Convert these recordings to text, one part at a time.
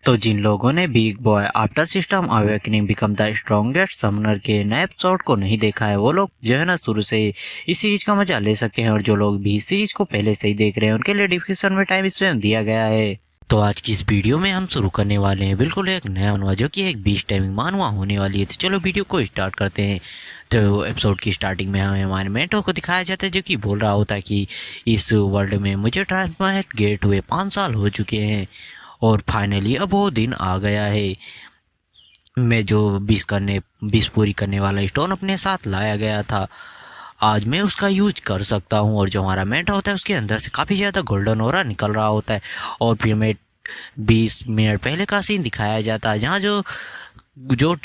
तो जिन लोगों ने big boy after system awakening become the strongest Sumner के नए एपिसोड को नहीं देखा है, वो लोग जो है ना शुरू से इस सीरीज का मजा ले सकते हैं। और जो लोग भी इस सीरीज को पहले से ही देख रहे हैं उनके लिए डिस्क्रिप्शन में टाइम स्पेम दिया गया है। तो आज की इस वीडियो में हम शुरू करने वाले हैं बिल्कुल एक नया मनवा जो कि एक बीच टाइमिंग मानवा होने वाली है। तो चलो वीडियो को स्टार्ट करते हैं। तो एपिसोड की स्टार्टिंग में हमें हमारे मेंटो को दिखाया जाता है जो कि बोल रहा होता है कि इस वर्ल्ड में मुझे ट्रांसफॉर्मेट गेट हुए 5 साल हो चुके हैं और फाइनली अब वो दिन आ गया है। मैं जो 20 पूरी करने वाला स्टोन अपने साथ लाया गया था, आज मैं उसका यूज कर सकता हूँ। और जो हमारा मेंटो होता है उसके अंदर से काफ़ी ज़्यादा गोल्डन ऑरा निकल रहा होता है। और फिर मैं 20 मिनट पहले का सीन दिखाया जाता है जहाँ जो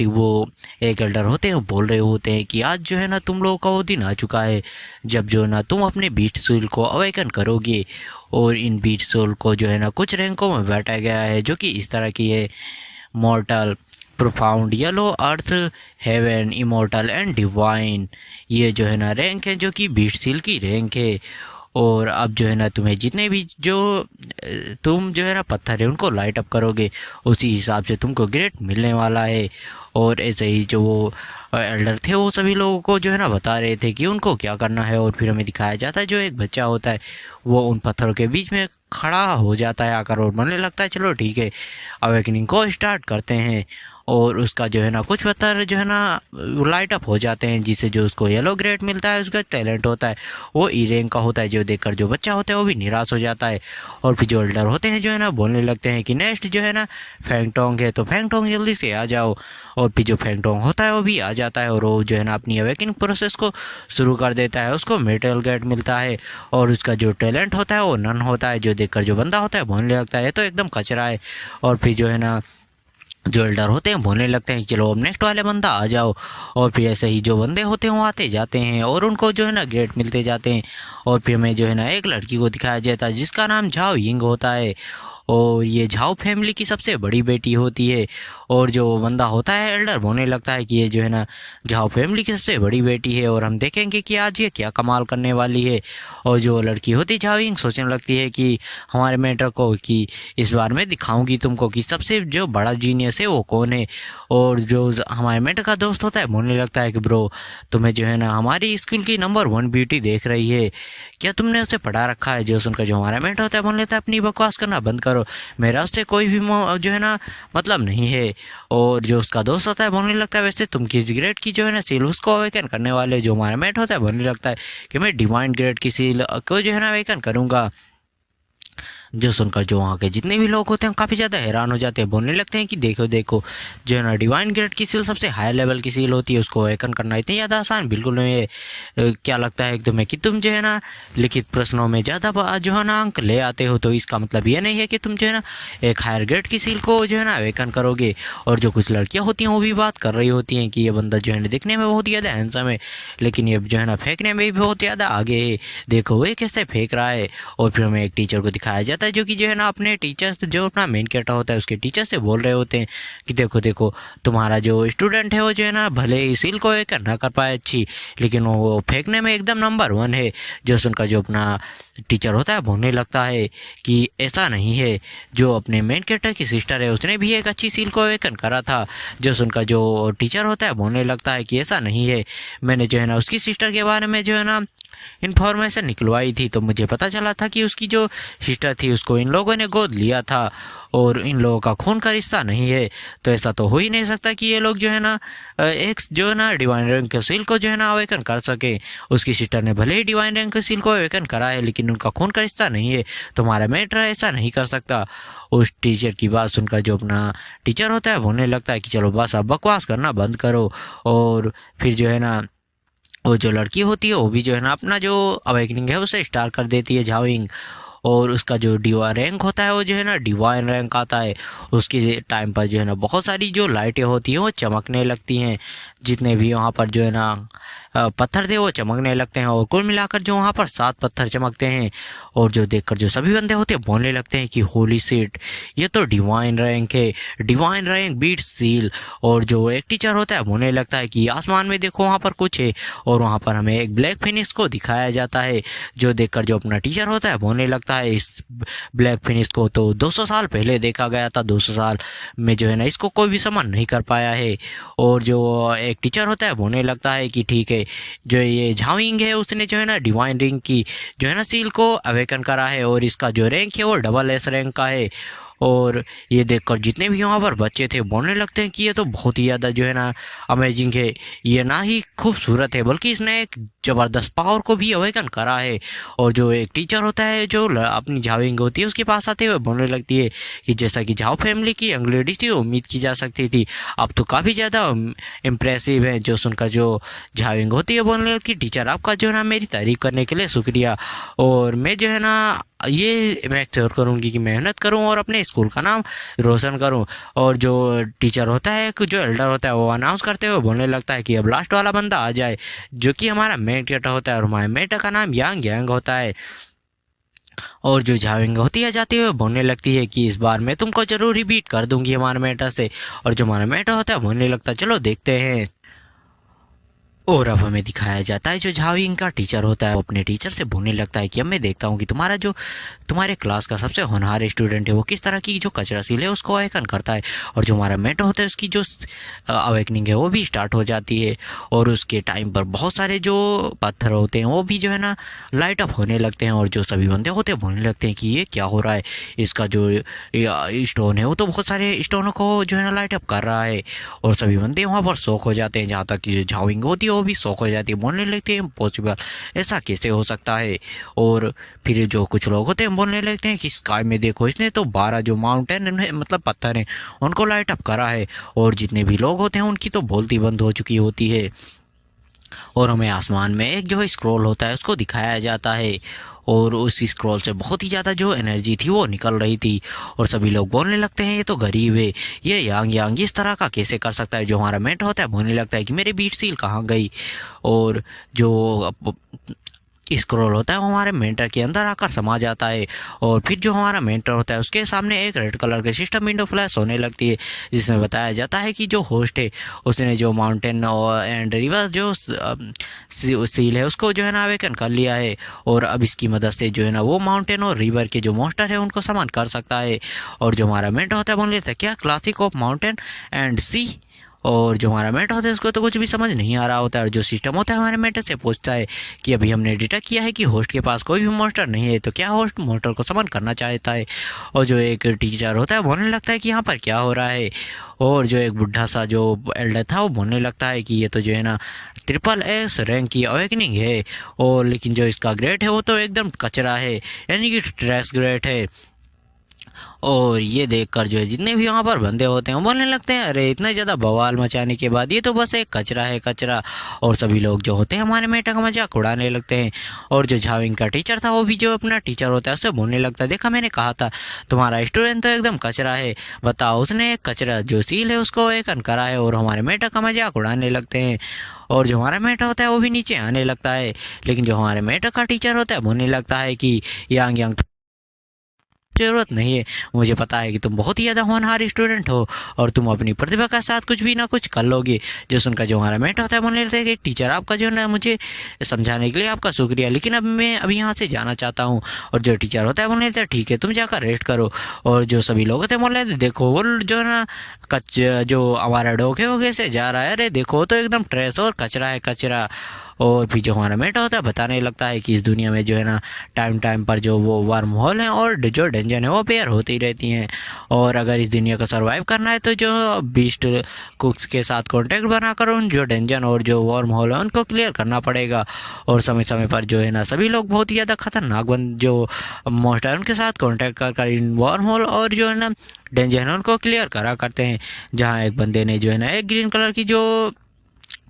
वो एक एल्डर होते हैं वो बोल रहे होते हैं कि आज जो है ना तुम लोगों का वो दिन आ चुका है जब जो है ना तुम अपने बीट सोल को अवेकन करोगे। और इन बीट सोल को जो है ना कुछ रैंकों में बांटा गया है जो कि इस तरह की है: mortal, profound, yellow, earth, heaven, immortal and divine. ये जो है ना रैंक है जो कि बीट सील की रैंक है। और अब जो है ना तुम्हें जितने भी जो तुम जो है ना पत्थर है उनको लाइट अप करोगे उसी हिसाब से तुमको ग्रेड मिलने वाला है। और ऐसे ही जो वो एल्डर थे वो सभी लोगों को जो है ना बता रहे थे कि उनको क्या करना है। और फिर हमें दिखाया जाता है जो एक बच्चा होता है वो उन पत्थरों के बीच में खड़ा हो जाता है आकर और बनने लगता है चलो ठीक है अवेकनिंग को स्टार्ट करते हैं। और उसका जो है ना कुछ पत्थर जो है ना लाइट अप हो जाते हैं जिससे जो उसको येलो ग्रेड मिलता है। उसका टैलेंट होता है वो ई रैंक का होता है जो देखकर जो बच्चा होता है वो भी निराश हो जाता है। और फिर जो एल्डर होते हैं जो है ना बोलने लगते हैं कि नेक्स्ट जो है ना फैंगटोंग है, तो फैंगटोंग जल्दी से आ जाओ। और फिर जो फैंगटोंग होता है वो भी आ जाता है और वो जो है ना अपनी अवेकनिंग प्रोसेस को शुरू कर देता है। उसको मेटल गेट मिलता है और उसका जो टैलेंट होता है वो नन होता है जो देखकर जो बंदा होता है बोलने लगता है तो एकदम कचरा है। और फिर जो है ना जो एल्डर होते हैं बोलने लगते हैं चलो अब नेक्स्ट वाले बंदा आ जाओ। और फिर ऐसे ही जो बंदे होते हैं वो आते जाते हैं और उनको जो है ना ग्रेड मिलते जाते हैं। और फिर हमें जो है ना एक लड़की को दिखाया जाता है जिसका नाम झाओ यिंग होता है और ये झाओ फैमिली की सबसे बड़ी बेटी होती है। और जो बंदा होता है एल्डर बोलने लगता है कि ये जो है ना झाओ फैमिली की सबसे बड़ी बेटी है और हम देखेंगे कि आज ये क्या कमाल करने वाली है। और जो लड़की होती है झाओ यिंग सोचने लगती है कि हमारे मेंटर को कि इस बार मैं दिखाऊंगी तुमको कि सबसे जो बड़ा जीनियस है वो कौन है। और जो हमारे मेंटर का दोस्त होता है बोलने लगता है कि ब्रो तुम्हें जो है ना हमारी स्कूल की नंबर 1 ब्यूटी देख रही है, क्या तुमने उसे पढ़ा रखा है। जो सुनकर जो हमारा मेंटर होता है बोलने लगता है अपनी बकवास करना बंद करो, मेरा उससे कोई भी जो है ना मतलब नहीं है। और जो उसका दोस्त होता है बोलने लगता है वैसे तुम किस ग्रेड की जो है ना सील उसको अवेकन करने वाले। जो हमारा मेट होता है बोलने लगता है कि मैं डिवाइन ग्रेड की सील को जो है ना अवेकन करूँगा। जो सुनकर जो वहाँ के जितने भी लोग होते हैं काफ़ी ज़्यादा हैरान हो जाते हैं, बोलने लगते हैं कि देखो देखो जो है ना डिवाइन ग्रेड की सील सबसे हाई लेवल की सील होती है, उसको अवेकन करना इतनी ज़्यादा आसान बिल्कुल नहीं है। क्या लगता है तुम्हें कि तुम जो है ना लिखित प्रश्नों में ज़्यादा जो है ना अंक ले आते हो, तो इसका मतलब ये नहीं है कि तुम जो है ना एक हायर ग्रेड की सील को जो है ना अवेकन करोगे। और जो कुछ लड़कियाँ होती हैं वो भी बात कर रही होती हैं कि ये बंदा जो है ना दिखने में बहुत ज़्यादा हैंडसम है लेकिन ये जो है ना फेंकने में भी बहुत ज़्यादा आगे है, देखो वो कैसे फेंक रहा है। और फिर हमें एक टीचर को दिखाया जाता है जो कि जो है ना अपने टीचर्स जो अपना मेन कैरेक्टर होता है उसके टीचर से बोल रहे होते हैं कि देखो देखो तुम्हारा जो स्टूडेंट है वो जो है ना भले ही सील को अवेकन ना कर पाए अच्छी लेकिन वो फेंकने में एकदम नंबर 1 है। जो सुनकर जो अपना टीचर होता है बोलने लगता है कि ऐसा नहीं है, जो अपने मेन कैरेक्टर की सिस्टर है उसने भी एक अच्छी सील को अवेकन करा था। जो सुनकर जो टीचर होता है बोलने लगता है कि ऐसा नहीं है, मैंने जो है ना उसकी सिस्टर के बारे में जो है ना इन्फॉर्मेशन निकलवाई थी तो मुझे पता चला था कि उसकी जो सिस्टर थी उसको इन लोगों ने गोद लिया था और इन लोगों का खून का रिश्ता नहीं है। तो ऐसा तो हो ही नहीं सकता कि ये लोग जो है ना एक जो है ना डिवाइन रैंक के सील को जो है ना अवेकन कर सके। उसकी सिस्टर ने भले ही डिवाइन रैंक के सील को अवेकन करा है लेकिन उनका खून का रिश्ता नहीं है, तुम्हारा मेटर ऐसा नहीं कर सकता। उस टीचर की बात सुनकर जो अपना टीचर होता है बोलने लगता है कि चलो बस अब बकवास करना बंद करो। और फिर जो है ना वो जो लड़की होती है वो भी जो है ना अपना जो अवेकनिंग है उसे स्टार्ट कर देती है झाओइंग। और उसका जो डिवाइन रैंक होता है वो जो है ना डिवाइन रैंक आता है। उसके टाइम पर जो है ना बहुत सारी जो लाइटें होती हैं वो चमकने लगती हैं, जितने भी वहाँ पर जो है ना पत्थर थे वो चमकने लगते हैं और कुल मिलाकर जो वहाँ पर 7 पत्थर चमकते हैं। और जो देखकर जो सभी बंदे होते हैं बोलने लगते हैं कि होली सीट ये तो डिवाइन रैंक है, डिवाइन रैंक बीट सील। और जो एक टीचर होता है बोलने लगता है कि आसमान में देखो वहाँ पर कुछ है और वहाँ पर हमें एक ब्लैक फिनिक्स को दिखाया जाता है। जो देखकर जो अपना टीचर होता है बोलने लगता लगता है इस ब्लैक फिनिश को तो 200 साल पहले देखा गया था, 200 साल में जो है ना इसको कोई भी समन नहीं कर पाया है। और जो एक टीचर होता है बोलने लगता है कि ठीक है, जो ये झाविंग है उसने जो है ना डिवाइन रिंग की जो है ना सील को अवेकन करा है और इसका जो रैंक है वो डबल एस रैंक का है। और ये देखकर जितने भी यहाँ पर बच्चे थे बोलने लगते हैं कि ये तो बहुत ही ज़्यादा जो है ना अमेजिंग है, ये ना ही खूबसूरत है बल्कि इसने एक ज़बरदस्त पावर को भी अवेकन करा है। और जो एक टीचर होता है जो अपनी झाविंग होती है उसके पास आते हुए बोलने लगती है कि जैसा कि झाओ फैमिली की यंग लेडीज थी उम्मीद की जा सकती थी, अब तो काफ़ी ज़्यादा इम्प्रेसिव है। जो सुनकर जो झाविंग होती है बोलने लगती टीचर आपका जो है ना मेरी तारीफ़ करने के लिए शुक्रिया, और मैं जो है ना ये मैं श्योर करूँगी कि मेहनत करूँ और अपने स्कूल का नाम रोशन करूँ। और जो टीचर होता है जो एल्डर होता है वो अनाउंस करते हुए बोलने लगता है कि अब लास्ट वाला बंदा आ जाए, जो कि हमारा मेट गेटर होता है और हमारे मेट का नाम यांग यांग होता है। और जो झाविंग होती है जाती है बोलने लगती है कि इस बार मैं तुमको जरूर ही बीट कर दूंगी हमारे मेटा से। और जो हमारा मेटा होता है बोलने लगता है चलो देखते हैं। और अब हमें दिखाया जाता है जो झाविंग का टीचर होता है वो अपने टीचर से बोलने लगता है कि अब मैं देखता हूँ कि तुम्हारे क्लास का सबसे होनहार स्टूडेंट है वो किस तरह की जो कचरा सील है उसको अवेकन करता है। और जो हमारा मेट होता है उसकी जो अवेकनिंग है वो भी स्टार्ट हो जाती है और उसके टाइम पर बहुत सारे जो पत्थर होते हैं वो भी जो है ना लाइट अप होने लगते हैं। और जो सभी बंदे होते हैं बोलने लगते हैं कि ये क्या हो रहा है, इसका जो स्टोन है वो तो बहुत सारे स्टोनों को जो है ना लाइट अप कर रहा है। और सभी बंदे वहाँ पर शौक हो जाते हैं, जहाँ तक कि जो झाविंग होती है वो भी शौक हो जाती है, बोलने लगते हैं इम्पॉसिबल, ऐसा कैसे हो सकता है। और फिर जो कुछ लोग होते हैं बोलने लगते हैं कि स्काई में देखो इसने तो 12 जो माउंटेन मतलब पत्थर हैं उनको लाइट अप करा है। और जितने भी लोग होते हैं उनकी तो बोलती बंद हो चुकी होती है। और हमें आसमान में एक जो स्क्रॉल होता है उसको दिखाया जाता है और उस स्क्रॉल से बहुत ही ज़्यादा जो एनर्जी थी वो निकल रही थी। और सभी लोग बोलने लगते हैं ये तो गरीब है, ये यांग यांग इस तरह का कैसे कर सकता है। जो हमारा मेट होता है बोलने लगता है कि मेरी बीट सील कहाँ गई। और जो स्क्रॉल होता है वो हमारे मेंटर के अंदर आकर समा जाता है। और फिर जो हमारा मेंटर होता है उसके सामने एक रेड कलर के सिस्टम विंडो फ्लैश होने लगती है, जिसमें बताया जाता है कि जो होस्ट है उसने जो माउंटेन एंड रिवर जो सील है उसको जो है ना अवेकन कर लिया है। और अब इसकी मदद से जो है ना वो माउंटेन और रिवर के जो मॉन्स्टर है उनको समन कर सकता है। और जो हमारा मेंटर होता है बोल लेता है क्या क्लासिक ऑफ माउंटेन एंड सी। और जो हमारा मेट होता है उसको तो कुछ भी समझ नहीं आ रहा होता है। और जो सिस्टम होता है हमारे मेटर से पूछता है कि अभी हमने डिटेक्ट किया है कि होस्ट के पास कोई भी मॉन्स्टर नहीं है, तो क्या होस्ट मॉन्स्टर को समन करना चाहता है। और जो एक टीचर होता है बोलने लगता है कि यहाँ पर क्या हो रहा है। और जो एक बुढ़ा सा जो एल्डर था वो बोलने लगता है कि ये तो जो है ना ट्रिपल एस रैंक की अवेकनिंग है, और लेकिन जो इसका ग्रेड है वो तो एकदम कचरा है, यानी कि ट्रैश ग्रेड है। और ये देखकर जो है जितने भी वहाँ पर बंदे होते हैं वो बोलने लगते हैं अरे इतना ज़्यादा बवाल मचाने के बाद ये तो बस एक कचरा है कचरा। और सभी लोग जो होते हैं हमारे मेटा का मजाक उड़ाने लगते हैं। और जो झाविंग का टीचर था वो भी जो अपना टीचर होता है उससे बोलने लगता है देखा मैंने कहा था तुम्हारा स्टूडेंट तो एकदम कचरा है, बताओ उसने एक कचरा जो सील है उसको एक करा है। और हमारे मेटा का मजाक उड़ाने लगते हैं। और जो हमारा मेटा होता है वो भी नीचे आने लगता है, लेकिन जो हमारे मेटा का टीचर होता है बोलने लगता है कि यांग यांग जरूरत नहीं है, मुझे पता है कि तुम बहुत ही ज़्यादा होनहार स्टूडेंट हो और तुम अपनी प्रतिभा के साथ कुछ भी ना कुछ कर लोगे। जो सुनकर जो हमारा मेट होता है बोलने लगता है कि टीचर आपका जो ना मुझे समझाने के लिए आपका शुक्रिया, लेकिन अब मैं अभी यहाँ से जाना चाहता हूँ। और जो टीचर होता है बोलने लगता है ठीक है तुम जाकर रेस्ट करो। और जो सभी लोग होते हैं बोल रहे देखो वो जो ना जो हमारा डोके वोके से जा रहा है, अरे देखो तो एकदम ट्रेस और कचरा है कचरा। और फिर जो हमारा मेटा होता है बताने लगता है कि इस दुनिया में जो है ना टाइम पर जो वो वर्म होल हैं और जो डेंजन है वो पेयर होती रहती हैं। और अगर इस दुनिया को सर्वाइव करना है तो जो बीस्ट कुक्स के साथ कांटेक्ट बनाकर उन जो डेंजन और जो वर्म होल है उनको क्लियर करना पड़ेगा। और समय समय पर जो है ना सभी लोग बहुत ही ज़्यादा खतरनाक जो मॉन्स्टर है उनके साथ कॉन्टैक्ट कर इन वर्म होल और जो है ना डेंजन है उनको क्लियर करा करते हैं। जहाँ एक बंदे ने जो है ना एक ग्रीन कलर की जो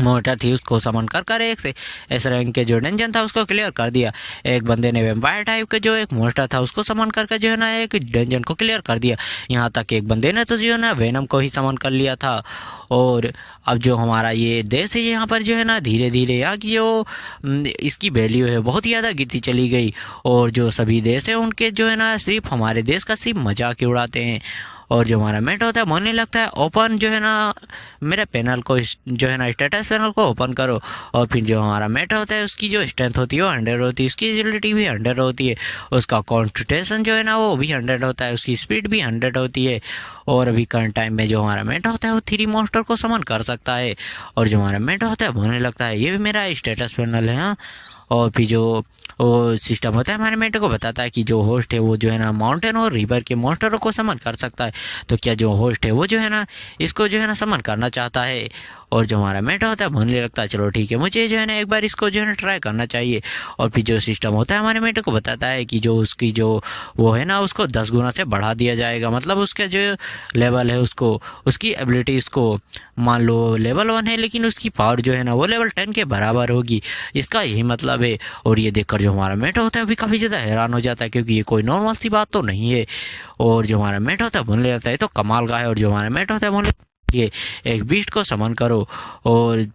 मोटर थी उसको समन कर एक से इस रैंक के जो डेंजन था उसको क्लियर कर दिया। एक बंदे ने वेम्पायर टाइप के जो एक मोस्टर था उसको समन करके जो है ना एक डेंजन को क्लियर कर दिया। यहाँ तक एक बंदे ने तो जो है ना वेनम को ही समन कर लिया था। और अब जो हमारा ये देश है यहाँ पर जो है ना धीरे धीरे यहाँ की जो इसकी वैल्यू है बहुत ही ज़्यादा गिरती चली गई। और जो सभी देश है उनके जो है ना सिर्फ हमारे देश का सिर्फ मजाक ही उड़ाते हैं। और जो हमारा मेट होता है बोलने लगता है ओपन जो है ना मेरे पैनल को जो है ना स्टेटस पैनल को ओपन करो। और फिर जो हमारा मेट होता है उसकी जो स्ट्रेंथ होती है वो 100 होती है, उसकी एजिलिटी भी 100 होती है, उसका कॉन्स्टिट्यूशन जो है ना वो भी 100 होता है, उसकी स्पीड भी 100 होती है। और अभी करंट टाइम में जो हमारा मेट होता है वो 3 मॉन्स्टर को समन कर सकता है। और जो हमारा मेट होता है बोलने लगता है ये भी मेरा स्टेटस पैनल है। हाँ, और फिर जो वो सिस्टम होता है हमारे मेट को बताता है कि जो होस्ट है वो जो है ना माउंटेन और रिवर के मॉन्स्टरों को समन कर सकता है। तो क्या जो होस्ट है वो जो है ना इसको जो है ना समन करना चाहता है। और जो हमारा मेट होता है बोलने लगता है चलो ठीक है, मुझे जो है ना एक बार इसको जो है ना ट्राई करना चाहिए। और फिर जो सिस्टम होता है हमारे मेट को बताता है कि जो उसकी जो वो है ना उसको 10 गुना से बढ़ा दिया जाएगा। मतलब उसका जो लेवल है उसको उसकी एबिलिटीज़ को मान लो लेवल 1 है लेकिन उसकी पावर जो है ना वो लेवल 10 के बराबर होगी, इसका यही मतलब है। और ये देखकर जो हमारा मेट होता है अभी काफ़ी ज़्यादा हैरान हो जाता है क्योंकि ये कोई नॉर्मल सी बात तो नहीं है। और जो हमारा मेट होता है बोलने लगता है तो कमाल का है। और जो हमारा मेट होता है बोलने ये एक बीस्ट को समन करो। और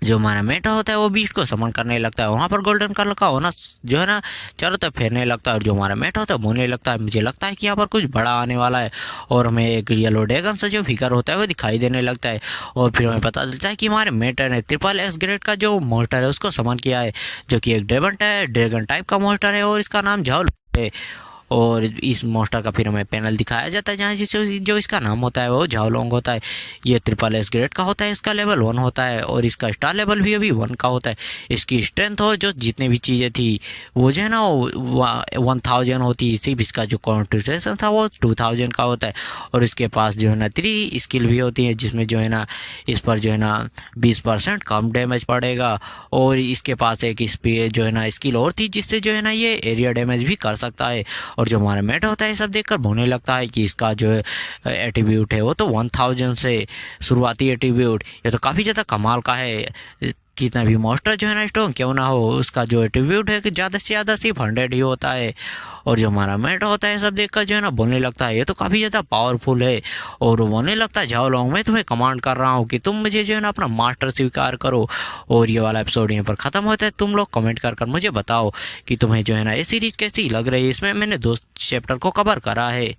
जो हमारा मेटा होता है वो बीस्ट को समन करने लगता है, वहाँ पर गोल्डन कलर का होना जो है ना चारों तरफ फेरने लगता है। और जो हमारा मेटा होता है बोलने लगता है मुझे लगता है कि यहाँ पर कुछ बड़ा आने वाला है। और हमें एक येलो ड्रैगन से जो फिगर होता है वो दिखाई देने लगता है। और फिर हमें पता चलता है कि हमारे मेटा ने ट्रिपल एस ग्रेड का जो मॉन्स्टर है उसको समन किया है, जो कि एक ड्रैगन टाइप का मॉन्स्टर है और इसका नाम झाओ है। और इस मॉन्स्टर का फिर हमें पैनल दिखाया जाता है जहाँ जिससे जो इसका नाम होता है वो झाओलोंग होता है। ये ट्रिपल एस ग्रेड का होता है, इसका लेवल 1 होता है और इसका स्टार लेवल भी अभी 1 का होता है। इसकी स्ट्रेंथ हो जो जितने भी चीज़ें थी वो जो है ना 1000 होती है, सिर्फ इसका जो कॉन्स्टिट्यूशन था वो 2000 का होता है। और इसके पास जो है ना 3 स्किल भी होती है जिसमें जो है ना इस पर जो है ना 20% कम डैमेज पड़ेगा। और इसके पास एक जो है ना स्किल और थी जिससे जो है ना ये एरिया डैमेज भी कर सकता है। और जो हमारा मेट होता है सब देखकर होने लगता है कि इसका जो एट्रीब्यूट है वो तो 1000 से शुरुआती एट्रीब्यूट, ये तो काफ़ी ज़्यादा कमाल का है। कितना भी मॉन्स्टर जो है ना स्ट्रॉन्ग क्यों ना हो उसका जो एट्रीब्यूट है कि ज़्यादा से ज़्यादा सिर्फ 100 ही होता है। और जो हमारा मेट होता है सब देखकर जो है ना बोलने लगता है ये तो काफ़ी ज़्यादा पावरफुल है। और वो बोलने लगता है जाओ लोग मैं तुम्हें कमांड कर रहा हूँ कि तुम मुझे जो है ना अपना मास्टर स्वीकार करो। और ये वाला एपिसोड यहाँ पर ख़त्म होता है। तुम लोग कमेंट कर मुझे बताओ कि तुम्हें जो है ना ये सीरीज़ कैसी लग रही है। इसमें मैंने 2 चैप्टर को कवर करा है।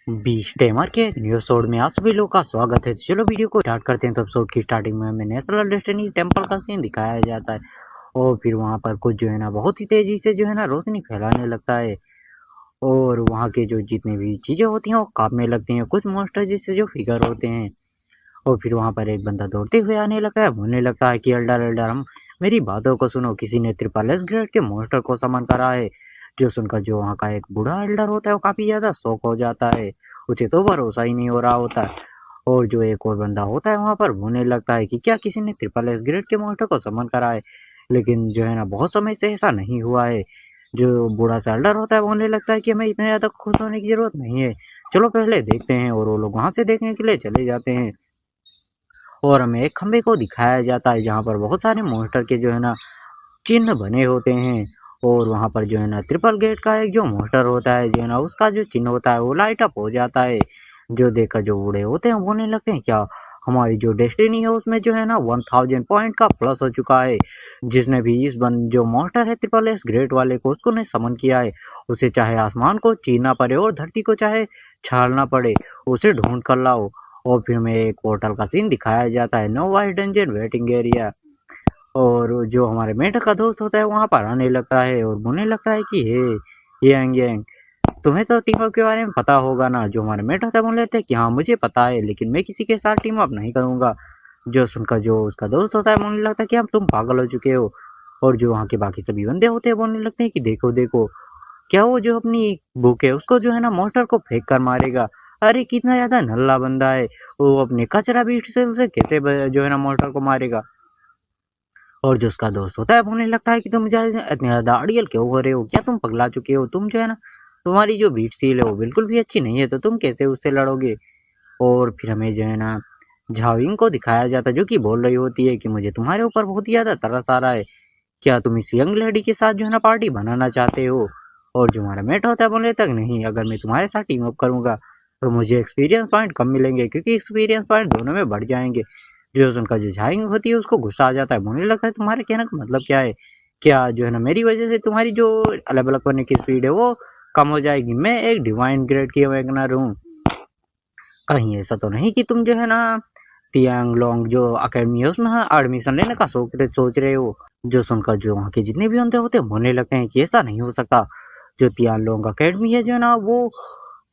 बीच टेमर के एक न्यू एपिसोड में आप सभी लोगों का स्वागत है। तो चलो वीडियो को स्टार्ट करते हैं। तो एपिसोड की स्टार्टिंग में हमें नेशनल डेस्टिनी टेम्पल का सीन दिखाया जाता है और फिर वहाँ पर कुछ जो है ना बहुत ही तेजी से जो है ना रोशनी फैलाने लगता है और वहाँ के जो जितनी भी चीज़ें होती हैं वो कांपने लगती हैं, कुछ मॉन्स्टर जैसे जो फिगर होते हैं। और फिर वहाँ पर एक बंदा दौड़ते हुए आने लगा है, बोलने लगता है कि एल्डर एल्डर हम मेरी बातों को सुनो, किसी ने ट्रिपल एस ग्रेड के मॉन्स्टर को समन करा है। जो सुनकर जो वहाँ का एक बूढ़ा एल्डर होता है वो काफ़ी ज़्यादा शौक हो जाता है, उसे तो भरोसा ही नहीं हो रहा होता। और जो एक और बंदा होता है वहाँ पर बोलने लगता है कि क्या किसी ने ट्रिपल एस ग्रेड के मॉन्स्टर को समन करा है, लेकिन जो है ना बहुत समय से ऐसा नहीं हुआ है। जो बूढ़ा सा एल्डर होता है बोलने लगता है कि हमें इतना ज़्यादा खुश होने की ज़रूरत नहीं है, चलो पहले देखते हैं। और वो लोग वहाँ से देखने के लिए चले जाते हैं और हमें एक खंबे को दिखाया जाता है जहाँ पर बहुत सारे मॉन्स्टर के जो है ना चिन्ह बने होते हैं। और वहाँ पर जो है ना ट्रिपल गेट का एक जो मॉन्स्टर होता है जो है ना उसका जो चिन्ह होता है वो लाइट अप हो जाता है। जो देखकर जो बूढ़े होते हैं बोलने लगते हैं क्या हमारी जो डेस्टिनी है उसमें जो है ना 1000 पॉइंट का प्लस हो चुका है। जिसने भी इस बन जो मॉन्स्टर है ट्रिपल एस ग्रेट वाले को उसको ने समन किया है, उसे चाहे आसमान को चीरना पड़े और धरती को चाहे छालना पड़े, उसे ढूंढ कर लाओ। और फिर में एक पोर्टल का सीन दिखाया जाता है, no wide dungeon waiting area. और जो हमारे मेढक का दोस्त होता है वहाँ पर आने लगता है और बोलने लगता है कि हे यांग यांग तुम्हें तो टीम अप के बारे में पता होगा ना। जो हमारे मेट होता है बोल लेते हैं कि हाँ मुझे पता है लेकिन मैं किसी के साथ टीम अप नहीं करूँगा। जो सुनकर जो उसका दोस्त होता है बोलने लगता है कि अब तुम पागल हो चुके हो। और जो वहाँ के बाकी सभी बंदे होते हैं बोलने लगते हैं कि देखो देखो क्या वो जो अपनी बुक है उसको जो है ना मोटर को फेंक कर मारेगा। अरे कितना ज्यादा नल्ला बंदा है, वो अपने कचरा बीट से उसे कैसे जो है ना मोटर को मारेगा। और जो उसका दोस्त होता है बोलने लगता है कि तुम मुझे इतने ज़्यादा अड़ियल क्यों हो रहे हो, क्या तुम पगला चुके हो, तुम जो है ना तुम्हारी जो बीट सील है वो बिल्कुल भी अच्छी नहीं है तो तुम कैसे उससे लड़ोगे। और फिर हमें जो है ना झाविंग को दिखाया जाता है जो कि बोल रही होती है कि मुझे तुम्हारे ऊपर बहुत ही ज़्यादा तरस आ रहा है, क्या तुम इस यंग लेडी के साथ जो है ना पार्टी बनाना चाहते हो। और जो हमारा मेट होता है बोले तक नहीं, अगर मैं तुम्हारे साथ टीम अप करूंगा तो मुझे एक्सपीरियंस पॉइंट कम मिलेंगे क्योंकि एक्सपीरियंस पॉइंट दोनों में बढ़ जाएंगे। जो उनका जो झाइंग होती है उसको गुस्सा आ जाता है, बोलने लगता है तुम्हारे कहने का मतलब क्या है, क्या जो है ना मेरी वजह से तुम्हारी जो अलग अलग करने की स्पीड है वो कम हो जाएगी। मैं एक डिवाइन ग्रेड की अवेकनर हूँ। कहीं ऐसा तो नहीं कि तुम जो है ना तियांग लोंग जो अकेडमी है उसमें एडमिशन लेने का सोच रहे हो। जो सुनकर जो वहाँ के जितने भी बंदे होते हैं बोलने लगते हैं कि ऐसा नहीं हो सकता। जो तियांग लोंग अकेडमी है जो है ना वो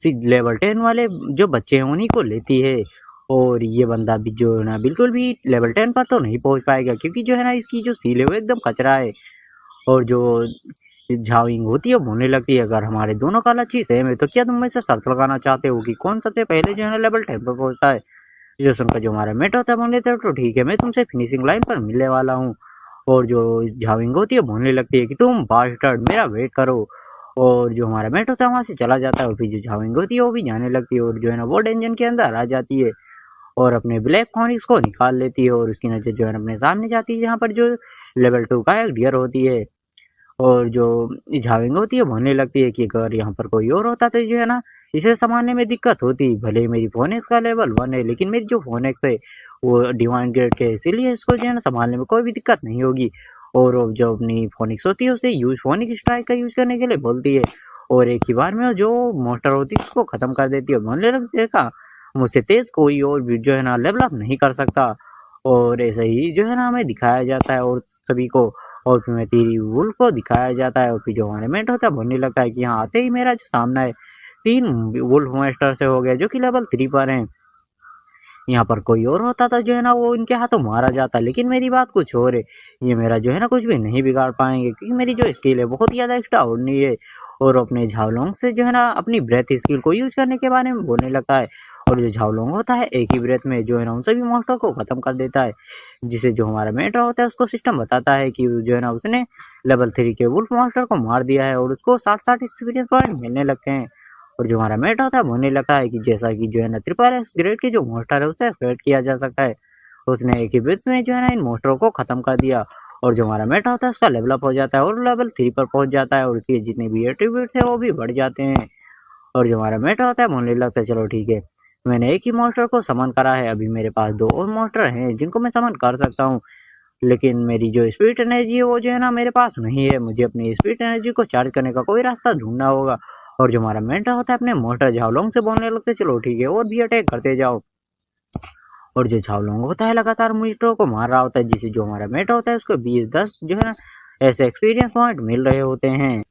लेवल 10 वाले जो बच्चे हैं उन्हीं को लेती है। और ये बंदा भी जो है ना बिल्कुल भी लेवल 10 पर तो नहीं पहुंच पाएगा, क्योंकि जो है ना इसकी जो सील है वो एकदम कचरा है। और जो झाविंग होती है वो बोलने लगती है, अगर हमारे दोनों का लक्ष्य सेम है तो क्या तुम मुझसे शर्त लगाना चाहते हो कि कौन सबसे पहले जो है ना लेवल 10 पर पहुंचता है। जो सुनकर जो हमारा मेट होता है बोल लेते तो ठीक है, मैं तुमसे फिनिशिंग लाइन पर मिलने वाला हूँ। और जो झाविंग होती है बोलने लगती है कि तुम बास्टर्ड मेरा वेट करो। और जो हमारा मेट होता है वहां से चला जाता है। और फिर जो झाविंग होती है वो भी जाने लगती है और जो है ना वो डेंजन के अंदर आ जाती है और अपने ब्लैक फोनिक्स को निकाल लेती है। और उसकी नजर जो है अपने सामने जाती है जहाँ पर जो लेवल 2 का एक डियर होती है। और जो झाविंग होती है बोलने लगती है कि अगर यहाँ पर कोई और होता तो जो है ना इसे संभालने में दिक्कत होती। भले ही मेरी फोनेक्स का लेवल 1 है, लेकिन मेरी जो फोनेक्स है वो डिवाइन ग्रेड के है, इसीलिए इसको जो है ना संभालने में कोई भी दिक्कत नहीं होगी। और वो जो अपनी फोनिक्स होती है उसे फोनिक स्ट्राइक का यूज करने के लिए बोलती है। और एक ही बार में जो मोस्टर होती है उसको खत्म कर देती है। बोलने लगती है का मुझसे तेज कोई और भी जो है ना लेवल अप नहीं कर सकता। और ऐसे ही जो है ना हमें दिखाया जाता है और सभी को। और फिर मैं तेरी वुल्फ को दिखाया जाता है और फिर जो हमारे मेट होता है बोलने लगता है कि यहाँ आते ही मेरा जो सामना है 3 वुल्फ मास्टर से हो गया जो कि लेवल 3 पर हैं। यहाँ पर कोई और होता तो जो है ना वो इनके हाथों मारा जाता, लेकिन मेरी बात कुछ और है। ये मेरा जो है ना कुछ भी नहीं बिगाड़ पाएंगे, क्योंकि मेरी जो स्किल है बहुत ही ज़्यादा एक्स्ट्रा ऑर्डिनरी है। और अपने झावलोंग से जो है ना अपनी ब्रेथ स्किल को यूज करने के बारे में बोलने लगता है। और जो झावलोंग होता है एक ही ब्रेथ में जो है ना उन सभी मॉन्स्टर को खत्म कर देता है। जिसे जो हमारा मेट्रा होता है उसको सिस्टम बताता है कि जो है ना उसने लेवल 3 के वुल्फ मॉन्स्टर को मार दिया है और उसको 60-60 एक्सपीरियंस पॉइंट मिलने लगते हैं। और जो हमारा मेट होता है बोलने लगता है कि जैसा कि जो है ना ट्रिपल एस ग्रेड के जो मॉन्स्टर है उसे एक्सपेक्ट किया जा सकता है। उसने एक ही ब्रेथ में जो है ना इन मॉन्स्टरों को खत्म कर दिया। और जो हमारा मेट होता है उसका लेवल अप हो जाता है और लेवल 3 पर पहुंच जाता है और उसके जितने भी एट्रीब्यूट थे वो भी बढ़ जाते हैं। और जो हमारा मेट होता है बोलने लगता है चलो ठीक है, मैंने एक ही मॉन्स्टर को समन करा है, अभी मेरे पास 2 और मॉन्स्टर हैं जिनको मैं समन कर सकता हूँ। लेकिन मेरी जो स्पिरिट एनर्जी है वो जो है ना मेरे पास नहीं है, मुझे अपनी स्पिरिट एनर्जी को चार्ज करने का कोई रास्ता ढूंढना होगा। और जो हमारा मेंटर होता है अपने मोटर झावलोंग से बोलने लगते चलो ठीक है और भी अटैक करते जाओ। और जो झावलोंग होता है लगातार मीटरों को मार रहा होता है, जिसे जो हमारा मेंटर होता है उसको 20-10 जो है ना ऐसे एक्सपीरियंस पॉइंट मिल रहे होते हैं।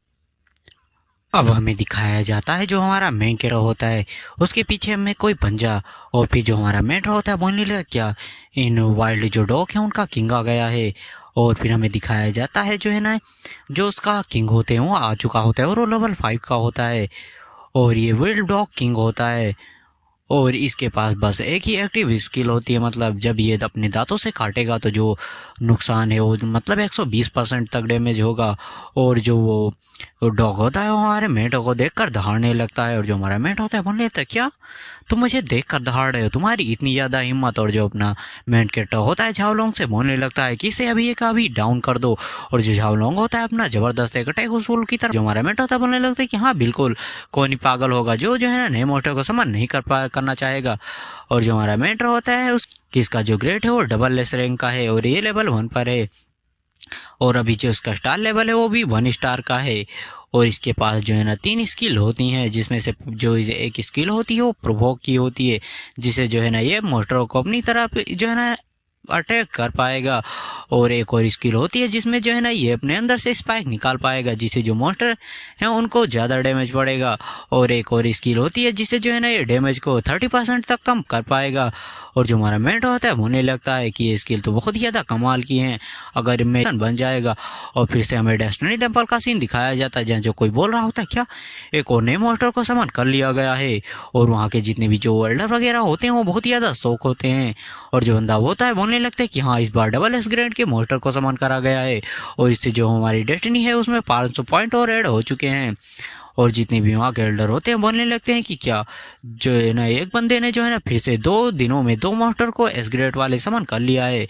अब हमें दिखाया जाता है जो हमारा मेन कैरेक्टर होता है उसके पीछे हमें कोई पंजा। और फिर जो हमारा मेंटर होता है बोलने लगा क्या इन वाइल्ड जो डॉग है उनका किंग आ गया है। और फिर हमें दिखाया जाता है जो है ना जो उसका किंग होते हैं वो आ चुका होता है और वो लेवल 5 का होता है और ये विल्ड डॉग किंग होता है। और इसके पास बस एक ही एक्टिव स्किल होती है, मतलब जब ये अपने दांतों से काटेगा तो जो नुकसान है वो मतलब 120% तक डैमेज होगा। और जो वो डॉग होता है वो हमारे मेटो को देखकर दहाड़ने लगता है। और जो हमारा मेट होता है बोलने लगता है क्या तुम मुझे देखकर दहाड़ रहे हो, तुम्हारी इतनी ज़्यादा हिम्मत। और जो अपना मेन कैरेक्टर होता है झावलोंग से बोलने लगता है कि इसे अभी एक अभी डाउन कर दो। और जो झावलोंग होता है अपना जबरदस्त एक अटैक उस वुल्फ की तरफ। जो हमारा मेट होता है बोलने लगता है कि हाँ बिल्कुल कोई नहीं पागल होगा जो है ना नए मोटर को समन नहीं करना चाहेगा। और जो हमारा मेंटर होता है उस किसका जो ग्रेड है वो डबल लेस रैंक का है और ये लेवल 1 पर है। और अभी जो इसका स्टार लेवल है वो भी 1 स्टार का है। और इसके पास जो है ना 3 स्किल होती हैं, जिसमें से जो एक स्किल होती है वो प्रोवोक की होती है, जिसे जो है ना ये मोटर को अपनी तरफ जो है ना अटैक कर पाएगा। और एक और स्किल होती है जिसमें जो है ना ये अपने अंदर से स्पाइक निकाल पाएगा, जिससे जो मॉन्स्टर हैं उनको ज़्यादा डैमेज पड़ेगा। और एक और स्किल होती है जिससे जो है ना ये डैमेज को 30% तक कम कर पाएगा। और जो हमारा मेट होता है होने लगता है कि ये स्किल तो बहुत ही ज़्यादा कमाल की हैं, अगर इनमें बन जाएगा। और फिर से हमें डेस्टिनी टेम्पल का सीन दिखाया जाता है जहाँ जो कोई बोल रहा होता है क्या एक और नए मॉन्स्टर को समन कर लिया गया है। और वहाँ के जितने भी जो एल्डर वगैरह होते हैं वो बहुत ही ज़्यादा शौक होते हैं। और जो बंदा होता है बोलने लगता है कि हाँ इस बार डबल एस ग्रेड के मॉन्स्टर को समन करा गया है और इससे जो हमारी डेस्टिनी है उसमें 500 पॉइंट और ऐड हो चुके हैं। और जितने भी वहाँ के एल्डर होते हैं बोलने लगते हैं कि क्या जो है ना एक बंदे ने जो है ना फिर से 2 दिनों में 2 मॉन्स्टर को एस ग्रेड वाले समन कर लिया है।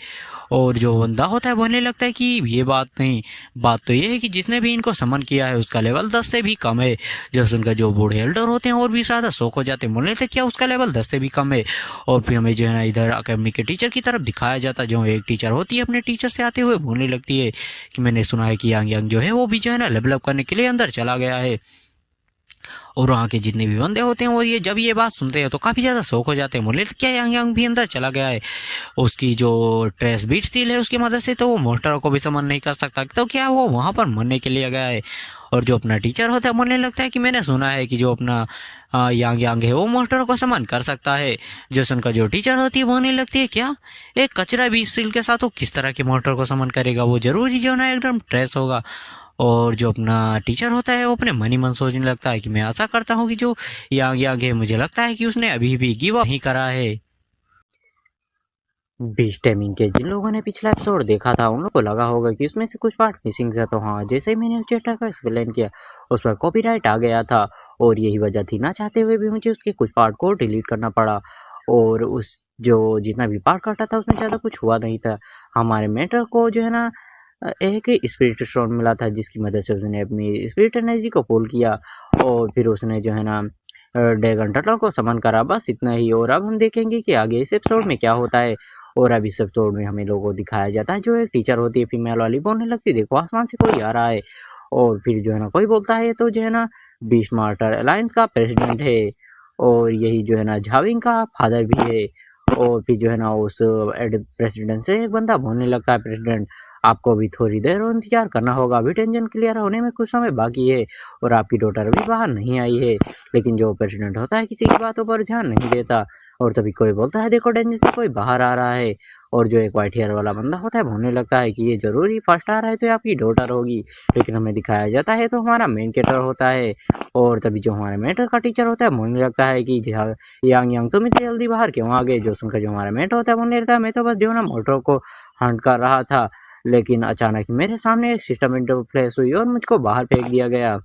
और जो बंदा होता है बोलने लगता है कि ये बात नहीं, बात तो ये है कि जिसने भी इनको समन किया है उसका लेवल 10 से भी कम है। जैसे उनका जो बूढ़े एल्डर होते हैं और भी ज़्यादा शौक हो जाते हैं, बोलने लगते क्या उसका लेवल 10 से भी कम है। और फिर हमें जो है ना इधर अकेडमी के टीचर की तरफ दिखाया जाता है, जो एक टीचर होती है अपने टीचर से आते हुए बोलने लगती है कि मैंने सुना है कि यांग यांग जो है वो भी जो है ना लेवल अप करने के लिए अंदर चला गया है। और वहाँ के जितने भी बंदे होते हैं वो ये जब ये बात सुनते हैं तो काफ़ी ज़्यादा शौक हो जाते हैं। बोले क्या यांग यांग भी अंदर चला गया है उसकी जो ट्रेस बीट स्टील है उसकी मदद से, तो वो मोस्टर को भी समन नहीं कर सकता, तो क्या वो वहाँ पर मरने के लिए गया है। और जो अपना टीचर होता है बोलने लगता है कि मैंने सुना है कि जो अपना यांग यांग है वो मोस्टर को समन कर सकता है। जोसन का जो टीचर होती है बोलने लगती है क्या एक कचरा बीट स्टील के साथ वो किस तरह के मोस्टर को समन करेगा, वो जरूर ही जो ना एकदम ट्रेस होगा। और जो अपना टीचर होता है वो अपने मन ही मन सोचने लगता है कि मैं आशा करता हूँ कि जो यांग यांग है मुझे लगता है कि उसने अभी भी गिव अप नहीं करा है। बीच टाइमिंग के जिन लोगों ने पिछला एपिसोड देखा था उन लोगों को लगा होगा कि उसमें से कुछ पार्ट मिसिंग था, तो हाँ जैसे ही मैंने चेटा का एक्सप्लेन किया उस पर कॉपीराइट आ गया था और यही वजह थी, ना चाहते हुए भी मुझे उसके कुछ पार्ट को डिलीट करना पड़ा। और उस जो जितना भी पार्ट काटा था उसमें ज़्यादा कुछ हुआ नहीं था। हमारे मेंटर को जो है ना एक स्पिरिट स्टोन मिला था जिसकी मदद से उसने अपनी स्पिरिट एनर्जी को फुल किया और फिर उसने जो है ना ड्रैगन टर्टल को समन करा, बस इतना ही। और अब हम देखेंगे कि आगे इस एपिसोड में क्या होता है। और अब इस एपिसोड में हमें लोगों को दिखाया जाता है जो एक टीचर होती है फीमेल वाली, बोलने लगती है देखो आसमान से कोई आ रहा है। और फिर जो है ना कोई बोलता है तो जो है ना बीस्ट मार्टर अलायंस का प्रेसिडेंट है और यही जो है ना झाविंग का फादर भी है। और फिर जो है ना उस प्रेसिडेंट से एक बंदा बोलने लगता है प्रेसिडेंट आपको अभी थोड़ी देर और इंतजार करना होगा, अभी टेंशन क्लियर होने में कुछ समय बाकी है और आपकी डॉटर अभी बाहर नहीं आई है। लेकिन जो प्रेसिडेंट होता है किसी की बातों पर ध्यान नहीं देता और तभी कोई बोलता है देखो डेंजर से कोई बाहर आ रहा है। और जो एक व्हाइट हेयर वाला बंदा होता है बोलने लगता है कि ये जरूरी फर्स्ट आ रहा है तो ये आपकी डॉटर होगी। लेकिन हमें दिखाया जाता है तो हमारा मेन कैरेक्टर होता है। और तभी जो हमारे मेंटर का टीचर होता है बोलने लगता है कि यांग यांग तुम इतनी जल्दी बाहर क्यों आ गए। जो सुनकर जो हमारा मेंटर होता है बोलने लगता है मैं तो बस जो ना मोटरो को हंट कर रहा था, लेकिन अचानक मेरे सामने एक सिस्टम इंटरफ्लेस हुई और मुझको बाहर फेंक दिया गया।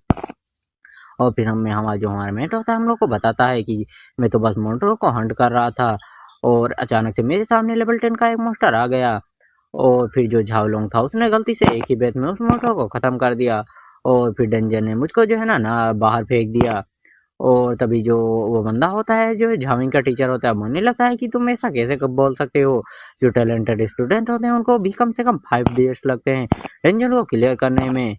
और फिर हमारा जो हमारा मेट होता है हम लोग को बताता है कि मैं तो बस मोटरो को हंट कर रहा था और अचानक से मेरे सामने लेवल 10 का एक मोस्टर आ गया। और फिर जो झावलोंग था उसने गलती से एक ही बैच में उस मोटरो को ख़त्म कर दिया और फिर डेंजर ने मुझको जो है ना बाहर फेंक दिया। और तभी जो वो बंदा होता है जो झाविंग का टीचर होता है बोलने लगता है कि तुम ऐसा कैसे कब बोल सकते हो, जो टैलेंटेड स्टूडेंट होते हैं उनको भी कम से कम 5 डेज लगते हैं डेंजर को क्लियर करने में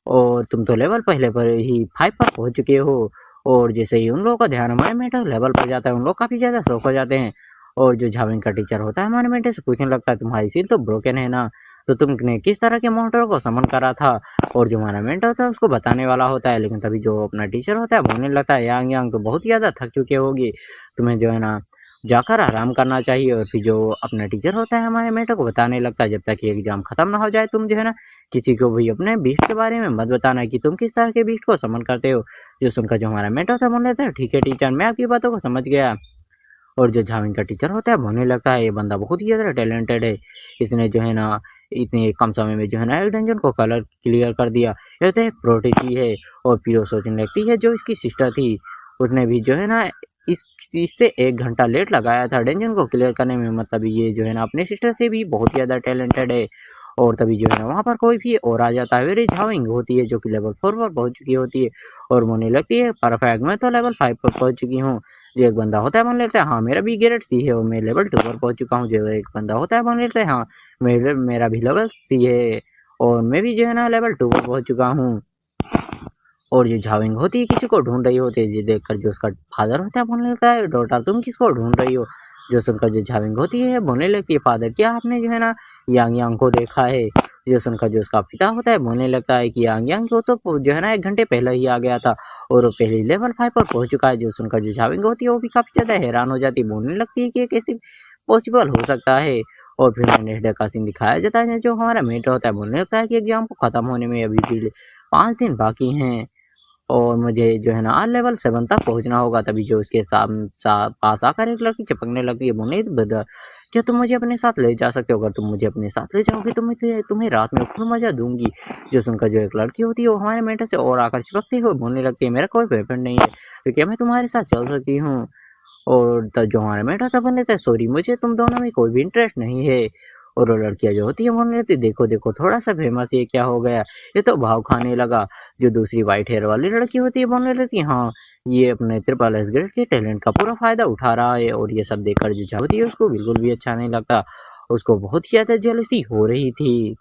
और तुम तो लेवल पहले पर ही 5 पर पहुंच चुके हो। और जैसे ही उन लोगों का ध्यान हमारे मेंटर लेवल पर जाता है उन लोग काफ़ी ज़्यादा शौक हो जाते हैं। और जो झाविंग का टीचर होता है हमारे मेंटर से पूछने लगता है तुम्हारी सील तो ब्रोकन है ना, तो तुमने किस तरह के मॉन्स्टर को समन करा था। और जो हमारा मेंटर होता है उसको बताने वाला होता है, लेकिन तभी जो अपना टीचर होता है बोलने लगता है यांग यांग तो बहुत ज़्यादा थक चुके होगी, तुम्हें जो है ना जाकर आराम करना चाहिए। और फिर जो अपना टीचर होता है हमारे मेंटर को बताने लगता है जब तक ये एग्जाम खत्म ना हो जाए तुम जो है ना किसी को भी अपने बीस्ट के बारे में मत बताना कि तुम किस तरह के बीस्ट को समन करते हो। जो सुनकर जो हमारा मेंटर था बोल लेता है ठीक है टीचर मैं आपकी बातों को समझ गया। और जो झाविंग का टीचर होता है बोलने लगता है ये बंदा बहुत ही ज़्यादा टैलेंटेड है, इसने जो है ना इतने कम समय में जो है ना एक डंजन को कलर क्लियर कर दिया, ये तो एक प्रोडिजी है। और फिर वो सोचने लगती है जो इसकी सिस्टर थी उसने भी जो है ना इस इससे 1 घंटा लेट लगाया था डेंजन को क्लियर करने में, मतलब ये जो है ना अपने सिस्टर से भी बहुत ज़्यादा टैलेंटेड है। और तभी जो है ना वहाँ पर कोई भी और आ जाता है, वेरी झाविंग होती है जो कि लेवल 4 पर पहुँच चुकी होती है और बोलने लगती है परफेक्ट मैं तो लेवल 5 पर पहुँच चुकी हूँ। जो एक बंदा होता है बोलने लगता है हाँ मेरा भी ग्रेड सी है और मैं लेवल 2 पर पहुँच चुका हूँ। जो एक बंदा होता है बोलने लगता है हाँ मेरा भी लेवल सी है और मैं भी जो है ना लेवल 2 पर पहुँच चुका हूँ। और जो झाविंग होती है किसी को ढूंढ रही होती है, ये देखकर जो उसका फादर होता है बोलने लगता है डॉटर तुम किसको ढूंढ रही हो। जो सुनकर जो झाविंग होती है बोलने लगती है फादर क्या आपने जो है ना यांग यांग को देखा है। जो सुनकर जो उसका पिता होता है बोलने लगता है कि यांग यांग को तो जो है ना 1 घंटे पहले ही आ गया था और वो पहले लेवल 5 पर पहुंच चुका है। जो सुनकर जो झाविंग होती है वो भी काफी ज्यादा हैरान हो जाती है, बोलने लगती है कि ये कैसे पॉसिबल हो सकता है। और फिर नेक्स्ट डे का सीन दिखाया जाता है जो हमारा मेट होता है बोलने लगता है कि एग्जाम को खत्म होने में अभी भी 5 दिन बाकी हैं और मुझे जो है ना लेवल 7 तक पहुंचना होगा। तभी जो उसके पास आकर एक लड़की चिपकने लगी है, बोले ब्रदर क्या तुम मुझे अपने साथ ले जा सकते हो, अगर तुम मुझे अपने साथ ले जाओगे तो मैं तुम्हें रात में फुल मजा दूंगी। जो सुनकर जो एक लड़की होती है वो हमारे मेंटर से और आकर चिपकती हुई बोलने लगती है मेरा कोई बॉयफ्रेंड नहीं है तो क्या मैं तुम्हारे साथ चल सकती हूँ। और तब जो हमारा मेंटर था बोल लेता है सॉरी मुझे तुम दोनों में कोई भी इंटरेस्ट नहीं है। और वो लड़कियां जो होती है बोलने लगती देखो देखो थोड़ा सा फेमस ये क्या हो गया, ये तो भाव खाने लगा। जो दूसरी वाइट हेयर वाली लड़की होती है बोलने लगती है हाँ ये अपने ट्रिपल एस ग्रेड के टैलेंट का पूरा फायदा उठा रहा है। और ये सब देखकर जो होती है उसको बिल्कुल भी अच्छा नहीं लगता, उसको बहुत ही ज्यादा जेलसी हो रही थी।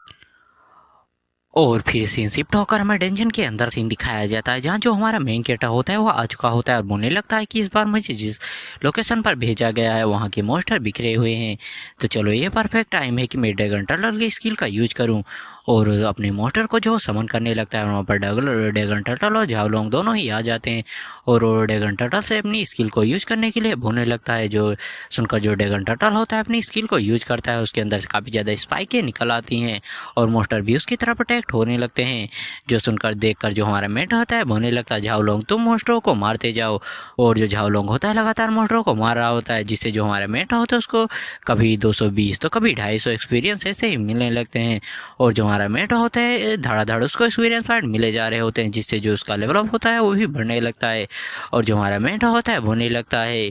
और फिर सीन शिफ्ट होकर हमें डेंजन के अंदर सीन दिखाया जाता है जहाँ जो हमारा मेन कैरेक्टर होता है वो आ चुका होता है और बोलने लगता है कि इस बार मुझे जिस लोकेशन पर भेजा गया है वहाँ के मॉन्स्टर बिखरे हुए हैं, तो चलो ये परफेक्ट टाइम है कि मैं ड्रैगन टर्टल की स्किल का यूज करूँ। और अपने मॉन्स्टर को जो समन करने लगता है वहाँ पर ड्रैगन टर्टल और झाओलोंग दोनों ही आ जाते हैं और वो ड्रैगन टर्टल से अपनी स्किल को यूज करने के लिए बोलने लगता है। जो सुनकर जो ड्रैगन टर्टल होता है अपनी स्किल को यूज करता है, उसके अंदर से काफ़ी ज़्यादा स्पाइकें निकल आती हैं और मॉन्स्टर भी उसकी तरफ अटैक्ट होने लगते हैं। जो सुनकर देखकर जो हमारा मेट होता है बोलने लगता है झाओलोंग तुम मॉन्स्टरों को मारते जाओ। और जो झाओलोंग होता है लगातार मॉन्स्टरों को मार रहा होता है, जिससे जो हमारा मेट होता है उसको कभी 220 तो कभी 250 एक्सपीरियंस ऐसे ही मिलने लगते हैं। और जो हमारा मेट होता है धड़ाधड़ उसको एक्सपीरियंस पॉइंट मिले जा रहे होते हैं, जिससे जो उसका लेवल अप होता है वो भी बढ़ने लगता है। और जो हमारा मेट होता है बोलने लगता है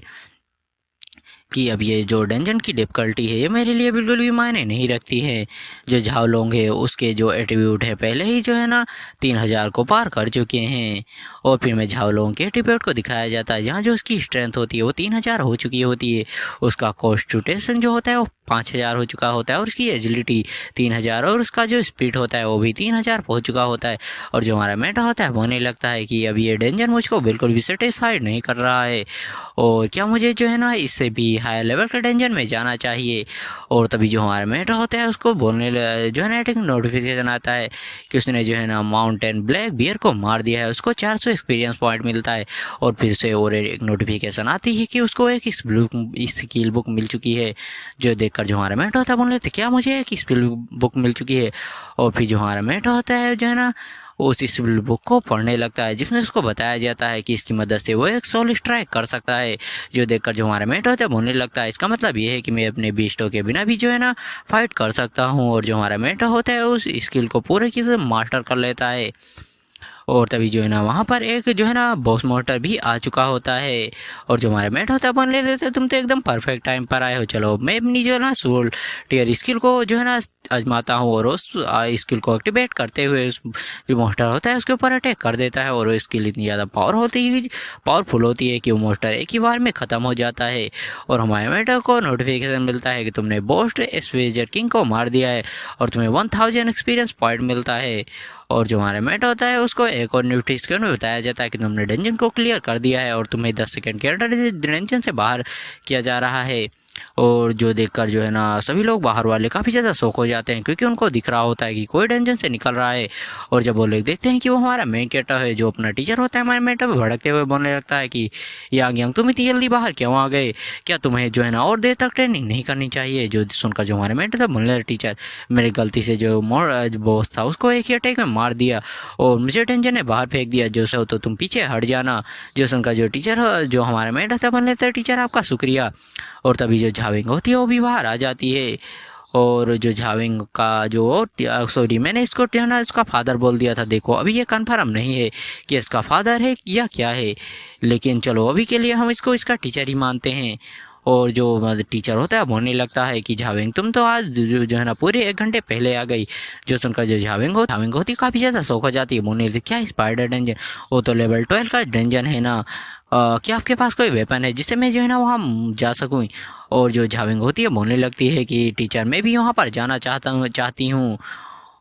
कि अब ये जो डंजन की डिफ़िकल्टी है ये मेरे लिए बिल्कुल भी मायने नहीं रखती है। जो झाओलोंग है उसके जो एट्रीब्यूट है पहले ही जो है ना 3000 को पार कर चुके हैं। और फिर में झाओलोंग के एट्रीब्यूट को दिखाया जाता है जहाँ जो उसकी स्ट्रेंथ होती है वो 3000 हो चुकी होती है, उसका कॉन्स्टिट्यूशन जो होता है वो 5000 हो चुका होता है और उसकी एजिलिटी 3000 और उसका जो स्पीड होता है वो भी 3000 पहुँच चुका होता है। और जो हमारा मेटा होता है होने लगता है कि अब ये डेंजर मुझको बिल्कुल भी सेटिस्फाइड नहीं कर रहा है और क्या मुझे जो है ना इससे भी हायर लेवल के डेंजर में जाना चाहिए। और तभी जो हमारा मेटा होता है उसको बोलने जो है ना एक नोटिफिकेशन आता है कि उसने जो है ना माउंटेन ब्लैक बियर को मार दिया है, उसको 400 एक्सपीरियंस पॉइंट मिलता है। और फिर से और एक नोटिफिकेशन आती है कि उसको एक स्किल बुक मिल चुकी है। जो देखकर जो हमारा मेट होता है बोल लेते क्या मुझे एक स्किल बुक मिल चुकी है। और फिर जो हमारा मेट होता है जो है ना उस स्किल बुक को पढ़ने लगता है जिसमें उसको बताया जाता है कि इसकी मदद से वो एक सोल स्ट्राइक कर सकता है। जो देखकर जो हमारा मेट होता है बोलने लगता है इसका मतलब ये है कि मैं अपने बीस्टों के बिना भी जो है ना फाइट कर सकता हूँ। और जो हमारा मेट होता है उस स्किल को पूरे की तरह मास्टर कर लेता है। और तभी जो है ना वहाँ पर एक जो है ना बॉस मोटर भी आ चुका होता है। और जो हमारा मेट होता है बोल लेते तुम तो एकदम परफेक्ट टाइम पर आए हो, चलो मैं अपनी जो है ना सोल टियर स्किल को जो है ना आजमाता हूँ। और उस स्किल को एक्टिवेट करते हुए उस जो मोस्टर होता है उसके ऊपर अटैक कर देता है और वो स्किल इतनी ज़्यादा पावरफुल होती है कि वो मोस्टर एक ही बार में ख़त्म हो जाता है। और हमारे मेटर को नोटिफिकेशन मिलता है कि तुमने बोस्ट स्वेजर किंग को मार दिया है और तुम्हें 1000 एक्सपीरियंस पॉइंट मिलता है। और जो हमारा मेट होता है उसको एक और नोटिफिकेशन में बताया जाता है कि तुमने डंजन को क्लियर कर दिया है और तुम्हें 10 सेकंड के अंदर डंजन से बाहर किया जा रहा है। और जो देखकर जो है ना सभी लोग बाहर वाले काफ़ी ज़्यादा शौक हो जाते हैं क्योंकि उनको दिख रहा होता है कि कोई डंजन से निकल रहा है। और जब वो लोग देखते हैं कि वो हमारा मेन कैरेक्टर है जो अपना टीचर होता है हमारे मेटर पर भड़कते हुए बोलने लगता है कि यांग यांग तुम इतनी जल्दी बाहर क्यों आ गए, क्या तुम्हें जो है ना और देर तक ट्रेनिंग नहीं करनी चाहिए। जो सुनकर जो हमारे मेटर था बोलने टीचर मेरी गलती से जो बॉस था उसको एक ही अटैक में मार दिया और मुझे टेंशन ने बाहर फेंक दिया, जो सो तो तुम पीछे हट जाना। जो सुनकर जो टीचर जो हमारा मेटर था बोलने लगता है टीचर आपका शुक्रिया। और तभी जो झाविंग होती है वो भी बाहर आ जाती है। और जो झाविंग का जो सॉरी मैंने इसको जो है ना इसका फादर बोल दिया था, देखो अभी ये कन्फर्म नहीं है कि इसका फादर है या क्या है, लेकिन चलो अभी के लिए हम इसको इसका टीचर ही मानते हैं। और जो टीचर होता है बोलने लगता है कि झाविंग तुम तो आज जो है ना पूरे 1 घंटे पहले आ गई। जो सुनकर जो झाविंग होती है काफ़ी ज़्यादा शौक हो जाती है, बोलने लगती क्या स्पाइडर डेंजन, वो तो लेवल 12 का डेंजन है ना, क्या आपके पास कोई वेपन है जिससे मैं जो है ना वहाँ जा सकूँ। और जो झाविंग होती है बोलने लगती है कि टीचर मैं भी वहाँ पर जाना चाहती हूँ।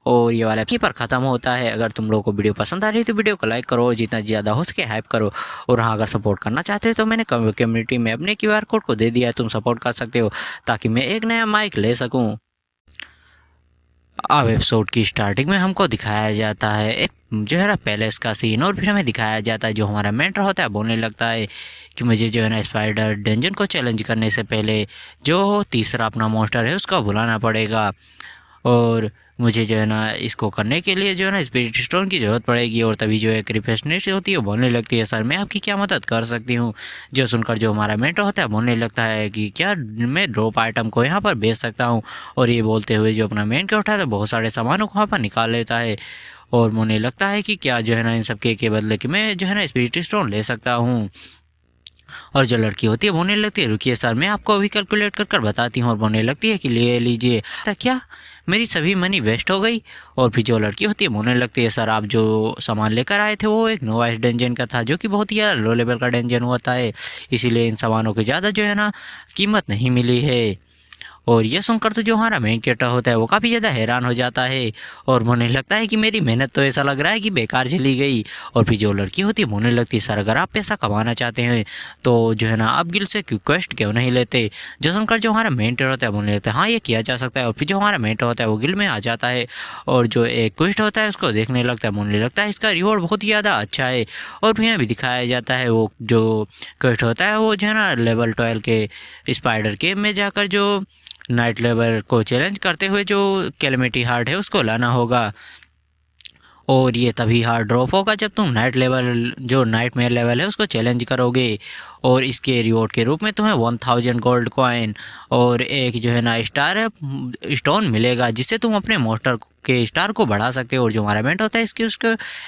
और ये वाला एपिसोड पर ख़त्म होता है। अगर तुम लोगों को वीडियो पसंद आ रही है तो वीडियो को लाइक करो, जितना ज़्यादा हो सके हाइप करो। और हाँ अगर सपोर्ट करना चाहते हो तो मैंने कम्युनिटी में अपने QR कोड को दे दिया है, तुम सपोर्ट कर सकते हो ताकि मैं एक नया माइक ले सकूँ। अब एपिसोड की स्टार्टिंग में हमको दिखाया जाता है एक जो है ना पैलेस का सीन और फिर हमें दिखाया जाता है जो हमारा मेंटर होता है बोलने लगता है कि मुझे जो है ना स्पाइडर डेंजन को चैलेंज करने से पहले जो तीसरा अपना मॉन्स्टर है उसका बुलाना पड़ेगा और मुझे जो है ना इसको करने के लिए जो है ना स्पिरिट स्टोन की ज़रूरत पड़ेगी। और तभी जो एक रिसेप्शनिस्ट होती है वो बोलने लगती है सर मैं आपकी क्या मदद कर सकती हूँ। जो सुनकर जो हमारा मेंटर होता है बोलने लगता है कि क्या मैं ड्रॉप आइटम को यहाँ पर बेच सकता हूँ। और ये बोलते हुए जो अपना मेन के उठाता है बहुत सारे सामानों को वहाँ पर निकाल लेता है और मुझे लगता है कि क्या जो है ना इन सब के बदले कि मैं जो है ना स्पिरिट स्टोन ले सकता हूँ। और जो लड़की होती है बोलने लगती है रुकिए सर मैं आपको अभी कैलकुलेट कर बताती हूँ। और बोलने लगती है कि ले लीजिए, क्या मेरी सभी मनी वेस्ट हो गई। और फिर जो लड़की होती है बोलने लगती है सर आप जो सामान लेकर आए थे वो एक नोवाइस डेंजन का था जो कि बहुत ही लो लेवल का डेंजन होता है, इसीलिए इन सामानों की ज़्यादा जो है ना कीमत नहीं मिली है। और ये सुनकर तो जो हमारा मेन कैरेक्टर होता है वो काफ़ी ज़्यादा हैरान हो जाता है और उन्हें लगता है कि मेरी मेहनत तो ऐसा लग रहा है कि बेकार चली गई। और फिर जो लड़की होती है उन्हें लगती है सर अगर आप पैसा कमाना चाहते हैं तो जो है ना आप गिल से रिक्वेस्ट क्यों नहीं लेते। जो सुनकर जो हमारा मेन कैरेक्टर होता है बोलने लगता है हाँ ये किया जा सकता है। और फिर जो हमारा मेन कैरेक्टर होता है वो गिल में आ जाता है और जो एक क्वेस्ट होता है उसको देखने लगता है। बोलने लगता है इसका रिवॉर्ड बहुत ही ज़्यादा अच्छा है। और फिर यहाँ भी दिखाया जाता है वो जो क्वेस्ट होता है वो जो है ना लेवल 12 के स्पाइडर केव में जाकर जो नाइट लेवल को चैलेंज करते हुए जो कैलेमिटी हार्ट है उसको लाना होगा। और ये तभी हार्ड ड्रॉप होगा जब तुम नाइट लेवल जो नाइट मेयर लेवल है उसको चैलेंज करोगे। और इसके रिवॉर्ड के रूप में तुम्हें 1000 गोल्ड कॉइन और एक जो है ना स्टार स्टोन मिलेगा जिससे तुम अपने मोस्टर के स्टार को बढ़ा सकते हो। और जो हमारा इवेंट होता है इसकी उसको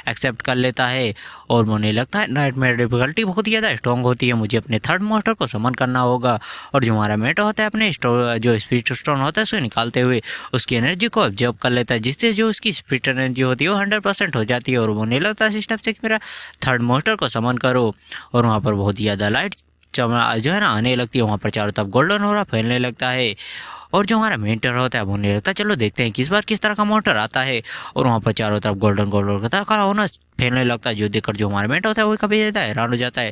एक्सेप्ट कर लेता है और मुझे लगता है नाइट मेयर डिफिकल्टी बहुत ही ज़्यादा स्ट्रॉन्ग होती है, मुझे अपने थर्ड मोस्टर को समन करना होगा। और जो हमारा मेट होता है अपने जो स्पीड स्टोन होता है उसको निकालते हुए उसकी एनर्जी को ऑब्जर्व कर लेता है जिससे जो उसकी स्पीड एनर्जी होती है वो 100% हो जाती है। और मुझे लगता है सिस्टम से मेरा थर्ड मोस्टर को समन करो और वहाँ पर बहुत ही ज़्यादा लाइट जो है ना आने लगती है, वहाँ पर चारों तरफ गोल्डन हो रहा फैलने लगता है। और जो हमारा मेन टर होता है वो नहीं लगता चलो देखते हैं किस बार किस तरह का मोटर आता है। और वहाँ पर चारों तरफ गोल्डन गोल्डन का होना फैलने लगता है जो देखकर जो हमारा मेट होता है वो कभी जाता है हैरान हो जाता है।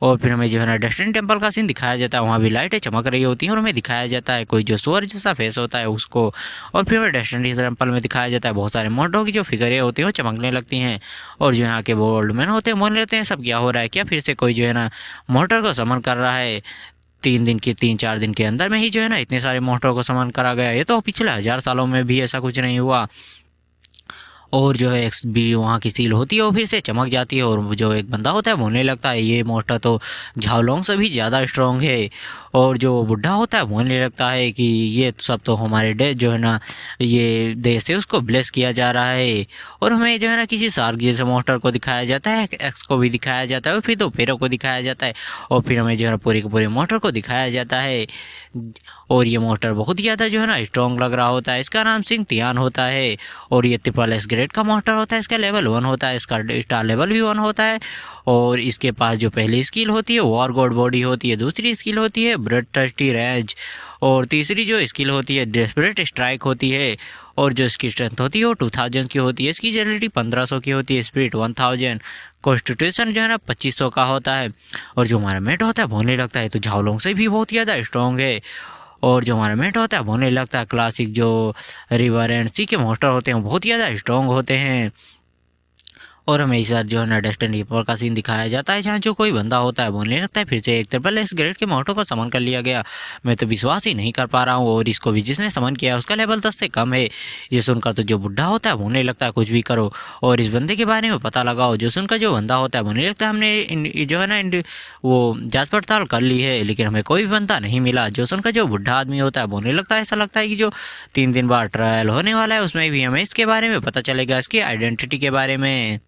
और फिर हमें जो है ना डेस्टिनी टेम्पल का सीन दिखाया जाता है, वहाँ भी लाइटें चमक रही होती हैं और हमें दिखाया जाता है कोई जो सूअर जैसा फेस होता है उसको। और फिर हमें डेस्टिनी टेम्पल में दिखाया जाता है बहुत सारे मोटरों की जो फिगरें होती हैं वो चमकने लगती हैं। और जो यहाँ के वो ओल्ड मैन होते हैं बोलने लगते हैं सब क्या हो रहा है, क्या फिर से कोई जो है ना मोटर को समन कर रहा है। 3-4 दिन के अंदर में ही जो है ना इतने सारे मोटरों को समन करा गया, ये तो पिछले 1000 सालों में भी ऐसा कुछ नहीं हुआ। और जो है एक्स भी वहाँ की सील होती है वो फिर से चमक जाती है और जो एक बंदा होता है बोलने लगता है ये मोस्टर तो झाओलोंग से भी ज़्यादा स्ट्रॉन्ग है। और जो बुढ़ा होता है बोलने लगता है कि ये सब तो हमारे जो है ना ये देश है उसको ब्लेस किया जा रहा है। और हमें जो है ना किसी सार्क जैसे मोस्टर को दिखाया जाता है, एक्स को भी दिखाया जाता है और फिर दो पैरों को दिखाया जाता है। और फिर हमें जो है ना पूरे के पूरे मोस्टर को दिखाया जाता है। और ये मोस्टर बहुत ही ज़्यादा जो है ना स्ट्रॉन्ग लग रहा होता है, इसका नाम सिंह तियान होता है। और ये ट्रिपल एस ग्रेड का मोस्टर होता है, इसका लेवल 1 होता है, इसका स्टार लेवल भी 1 होता है। और इसके पास जो पहली स्किल होती है वॉर गॉड बॉडी होती है, दूसरी स्किल होती है ब्लड टस्टी रेंज और तीसरी जो स्किल होती है डेस्परेट स्ट्राइक होती है। और जो इसकी स्ट्रेंथ होती है वो 2000 की होती है, इसकी एजिलिटी 1500 की होती है, स्पिरिट 1000, कॉन्स्टिट्यूशन जो है ना 2500 का होता है। और जो हमारा मेट होता है बोलने लगता है तो झाओलोंग से भी बहुत ज़्यादा स्ट्रॉन्ग है। और जो हमारा मेट होता है बोलने लगता है क्लासिक जो रिवर एंड सी के मोस्टर होते हैं बहुत ज़्यादा स्ट्रॉन्ग होते हैं। और हमें इस जो है ना डेस्टिनी टेम्पल का सीन दिखाया जाता है जहाँ जो कोई बंदा होता है बोलने लगता है फिर से एक ट्रिपल एस ग्रेड के मोटो को समन कर लिया गया, मैं तो विश्वास ही नहीं कर पा रहा हूँ। और इसको भी जिसने समन किया उसका लेवल 10 से कम है। ये सुनकर तो जो बुढ़ा होता है बोलने लगता है कुछ भी करो और इस बंदे के बारे में पता लगाओ। जो सुनकर जो बंदा होता है बोलने लगता है हमने जो है ना वो जाँच पड़ताल कर ली है लेकिन हमें कोई भी बंदा नहीं मिला। जो सुनकर जो बुढ़ा आदमी होता है बोलने लगता है ऐसा लगता है कि जो 3 दिन बाद ट्रायल होने वाला है उसमें भी हमें इसके बारे में पता चलेगा, इसकी आइडेंटिटी के बारे में।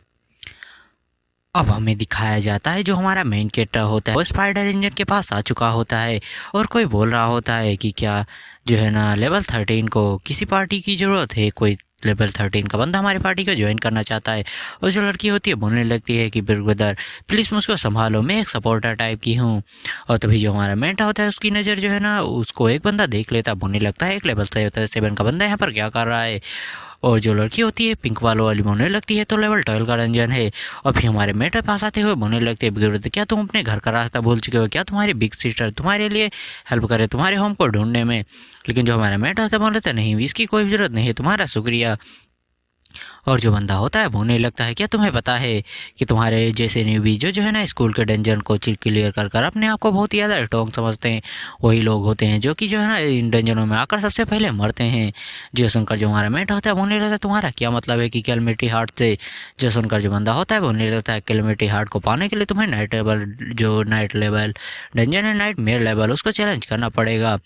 अब हमें दिखाया जाता है जो हमारा मेन कैरेक्टर होता है वो स्पाइडर इंजन के पास आ चुका होता है और कोई बोल रहा होता है कि क्या जो है ना लेवल 13 को किसी पार्टी की ज़रूरत है, कोई लेवल 13 का बंदा हमारी पार्टी को ज्वाइन करना चाहता है। और जो लड़की होती है बोलने लगती है कि ब्रदर प्लीज़ मुझको संभालो, मैं एक सपोर्टर टाइप की हूँ। और तभी जो हमारा मेंटा होता है उसकी नज़र जो है ना उसको एक बंदा देख लेता है, बोलने लगता है एक लेवल 7 का बंदा यहाँ पर क्या कर रहा है। और जो लड़की होती है पिंक वालों वाली बोलने लगती है तो लेवल 12 का रंजन है। और फिर हमारे मेटर पास आते हुए बोलने लगते हैं ब्रदर क्या तुम अपने घर का रास्ता भूल चुके हो, क्या तुम्हारी बिग सिस्टर तुम्हारे लिए हेल्प करे तुम्हारे होम को ढूंढने में। लेकिन जो हमारा मेटर होता है बोल रहे थे नहीं इसकी कोई ज़रूरत नहीं है, तुम्हारा शुक्रिया। और जो बंदा होता है बोलने लगता है क्या तुम्हें पता है कि तुम्हारे जैसे न्यूबी जो है ना स्कूल के डंजन को क्लियर कर अपने आप को बहुत ही ज़्यादा स्ट्रॉन्ग समझते हैं, वही लोग होते हैं जो कि जो है ना इन डंजनों में आकर सबसे पहले मरते हैं। जो सुनकर जो हमारा मेट होता है बोलने लगता है तुम्हारा क्या मतलब है कि कैलमिटी हार्ट से। जो सुनकर जो बंदा होता है बोलने लगता है कैलमिटी हार्ट को पाने के लिए तुम्हें नाइट लेवल डंजन है नाइट मेयर लेवल उसको चैलेंज करना पड़ेगा।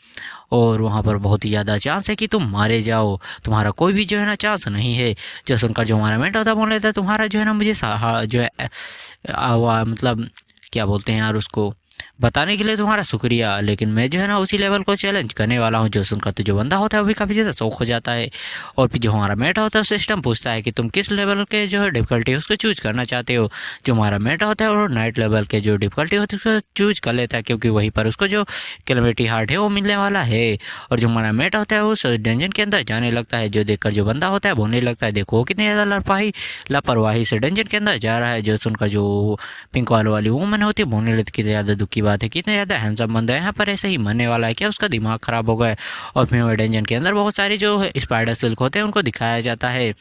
और वहाँ पर बहुत ही ज़्यादा चांस है कि तुम मारे जाओ, तुम्हारा कोई भी जो है ना चांस नहीं है। जो सुनकर जो हमारा मेट होता है बोल लेता है तुम्हारा जो है ना मुझे जो है मतलब क्या बोलते हैं यार उसको, बताने के लिए तुम्हारा शुक्रिया, लेकिन मैं जो है ना उसी लेवल को चैलेंज करने वाला हूँ। जो सुनकर तो जो बंदा होता है वो भी काफ़ी ज़्यादा शौक हो जाता है। और फिर जो हमारा मेटा होता है सिस्टम पूछता है कि तुम किस लेवल के जो है डिफ़िकल्टी है उसको चूज़ करना चाहते हो। जो हमारा मेटा होता है वो नाइट लेवल के जो डिफ़िकल्टी होती है उसको चूज़ कर लेता है, क्योंकि वहीं पर उसको जो कैलेमिटी हार्ट है वो मिलने वाला है। और जो हमारा मेटा होता है वो उस डंजन के अंदर जाने लगता है, जो देखकर जो बंदा होता है बोलने लगता है देखो वो कितनी ज़्यादा लापरवाही से डंजन के अंदर जा रहा है। जो सुनकर जो पिंक वाली वूमन होती है बोलने लगती कितनी ज़्यादा दुख की बात है, कितने ज़्यादा हैंडसम बंदा है, यहाँ पर ऐसे ही मरने वाला है क्या, उसका दिमाग ख़राब हो गया है। और फिर वो डंजन के अंदर बहुत सारे जो स्पाइडर सिल्क होते हैं उनको दिखाया जाता है।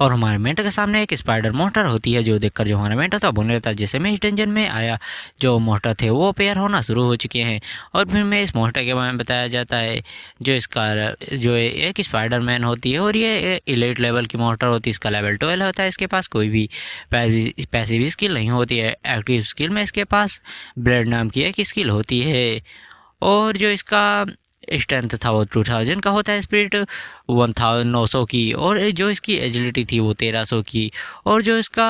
और हमारे मेंटर के सामने एक स्पाइडर मोटर होती है, जो देखकर जो हमारा मेंटर था बोलने लगता है जैसे मैं इस डंजन में आया जो मोटर थे वो पेयर होना शुरू हो चुके हैं। और फिर मैं इस मोटर के बारे में बताया जाता है जो इसका जो एक स्पाइडर मैन होती है और ये इलीट लेवल की मोटर होती है। इसका लेवल 12 होता है। इसके पास कोई भी पैसिव स्किल नहीं होती है। एक्टिव स्किल में इसके पास ब्लेड नाम की एक स्किल होती है। और जो इसका स्ट्रेंथ था वो 2000 का होता है, स्पिरिट 1900 की, और जो इसकी एजिलिटी थी वो 1300 की, और जो इसका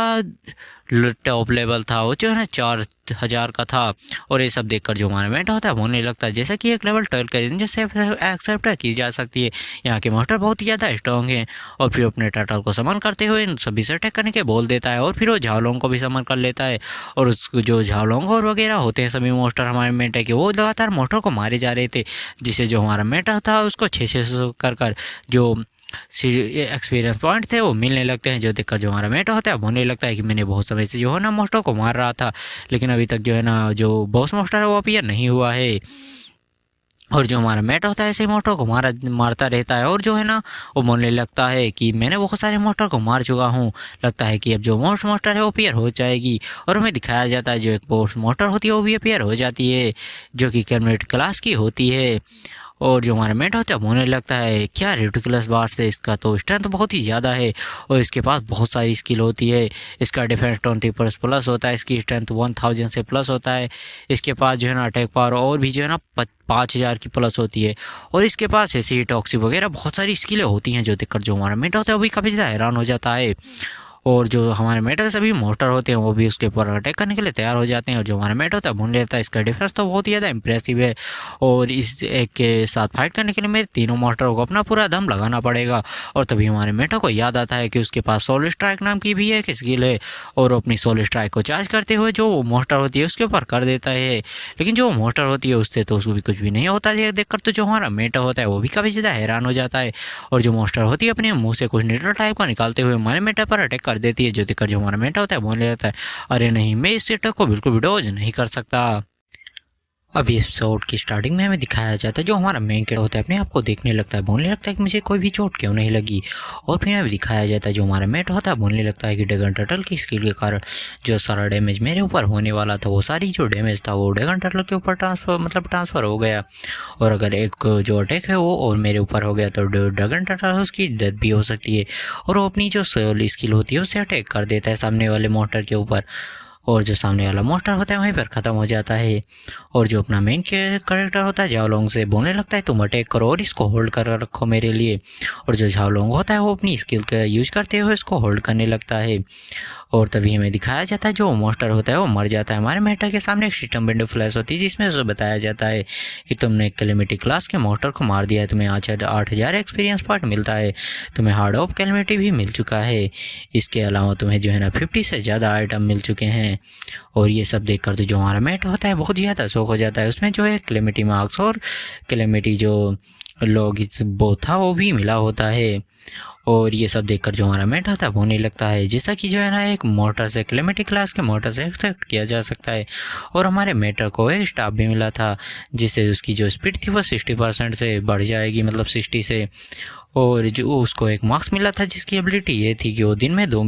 टॉप लेवल था वो जो है ना 4000 का था। और ये सब देखकर जो हमारा मेंटर होता है होने लगता है जैसा कि एक लेवल 12 का रेंज से एक्सेप्ट की जा सकती है। यहाँ के मास्टर बहुत ही ज़्यादा स्ट्रॉन्ग हैं। और फिर अपने टर्टल को समन करते हुए इन सभी से अटैक करने के बोल देता है। और फिर वो झाओलोंग को भी समन कर लेता है। और उसको जो झाओलोंग और वगैरह होते हैं सभी मोस्टर हमारे मेंटर के, वो लगातार मोस्टर को मारे जा रहे थे, जिससे जो हमारा मेंटर था उसको 600 कर जो एक्सपीरियंस पॉइंट थे वो मिलने लगते हैं। जो देखकर जो हमारा मेटा होता है होने लगता है कि मैंने बहुत समय से जो है ना मोस्टर को मार रहा था, लेकिन अभी तक जो है ना जो बॉस मोस्टर है वो अपीयर नहीं हुआ है। और जो हमारा मेटा होता है ऐसे मोस्टर को मारता रहता है। और जो है ना वो बोलने लगता है कि मैंने बहुत सारे मोस्टर को मार चुका हूँ, लगता है कि अब जो मोस्टर है वो अपीयर हो जाएगी। और हमें दिखाया जाता है जो एक मोस्टर होती है वो भी अपीयर हो जाती है, जो कि कैमरेट क्लास की होती है। और जो हमारा मेट होता है होने लगता है क्या रिडिकुलस बात है, इसका तो स्ट्रेंथ बहुत ही ज़्यादा है और इसके पास बहुत सारी स्किल होती है। इसका डिफेंस 20 प्लस होता है, इसकी स्ट्रेंथ 1000 से प्लस होता है। इसके पास जो है ना अटैक पावर और भी जो है ना 5000 की प्लस होती है। और इसके पास ऐसी टॉक्सिक वगैरह बहुत सारी स्किलें होती हैं, जो देखकर जो हमारा मेट होता है वो भी काफ़ी ज़्यादा हैरान हो जाता है। और जो हमारे मेटा के सभी मोस्टर होते हैं वो भी उसके ऊपर अटैक करने के लिए तैयार हो जाते हैं। और जो हमारा मेटा होता है भून लेता है। इसका डिफेंस तो बहुत ही ज़्यादा इंप्रेसिव है। और इस एक के साथ फाइट करने के लिए मेरे तीनों मोस्टरों को अपना पूरा दम लगाना पड़ेगा। और तभी हमारे मेटा को याद आता है कि उसके पास सोल स्ट्राइक नाम की भी एक स्किल है। और अपनी सोल स्ट्राइक को चार्ज करते हुए जो मोस्टर होती है उसके ऊपर कर देता है। लेकिन जो मोस्टर होती है उससे तो उसको भी कुछ भी नहीं होता है। देखकर तो जो हमारा मेटा होता है वो भी काफ़ी ज़्यादा हैरान हो जाता है। और जो मोस्टर होती है अपने मुँह से कुछ नीडल टाइप का निकालते हुए हमारे मेटा पर अटैक कर देती है, जो देखकर जो हमारा मेटा होता है बोलने लगता है अरे नहीं, मैं इस सेटअप को बिल्कुल भी डॉज नहीं कर सकता। अभी एपिसोड की स्टार्टिंग में हमें दिखाया जाता है जो हमारा मेन कैरेक्टर होता है अपने आप को देखने लगता है, बोलने लगता है कि मुझे कोई भी चोट क्यों नहीं लगी। और फिर हमें दिखाया जाता है जो हमारा मेट होता है बोलने लगता है कि ड्रैगन टर्टल की स्किल के कारण जो सारा डैमेज मेरे ऊपर होने वाला था वो सारी जो डैमेज था वो ड्रैगन टर्टल के ऊपर ट्रांसफ़र हो गया। और अगर एक जो अटैक है वो और मेरे ऊपर हो गया तो ड्रैगन टर्टल उसकी डेथ भी हो सकती है। और वो अपनी जो सोल स्किल होती है उससे अटैक कर देता है सामने वाले मोस्टर के ऊपर। और जो सामने वाला मोस्टर होता है वहीं पर ख़त्म हो जाता है। और जो अपना मेन कैरेक्टर होता है झाओलोंग से बोलने लगता है तुम अटैक करो और इसको होल्ड कर रखो मेरे लिए। और जो झाओलोंग होता है वो अपनी स्किल का यूज करते हुए इसको होल्ड करने लगता है। और तभी हमें दिखाया जाता है जो मोस्टर होता है वो मर जाता है। हमारे मेटा के सामने एक सिस्टम विंडो फ्लैश होती है जिसमें उसे बताया जाता है कि तुमने कैलेमिटी क्लास के मोस्टर को मार दिया है, तुम्हें 8000 एक्सपीरियंस पॉइंट मिलता है, तुम्हें हार्ड ऑफ कैलेमिटी भी मिल चुका है। इसके अलावा तुम्हें जो है ना 50 से ज़्यादा आइटम मिल चुके हैं। और ये सब देखकर तो जो हमारा मेट होता है बहुत ही ज़्यादा शौक हो जाता है। उसमें जो है कैलेमिटी मार्क्स और कैलेमिटी जो लॉग वो था वो भी मिला होता है। और ये सब देखकर जो हमारा मेट होता है होने लगता है जैसा कि जो है ना एक मोटर से कैलेमिटी क्लास के मोटर से एक्सपेक्ट किया जा सकता है। और हमारे मेटर को एक स्टाफ भी मिला था जिससे उसकी जो स्पीड थी वो 60% से बढ़ जाएगी, मतलब 60 से। और जो उसको एक मार्क्स मिला था जिसकी एबिलिटी ये थी कि वो दिन में 2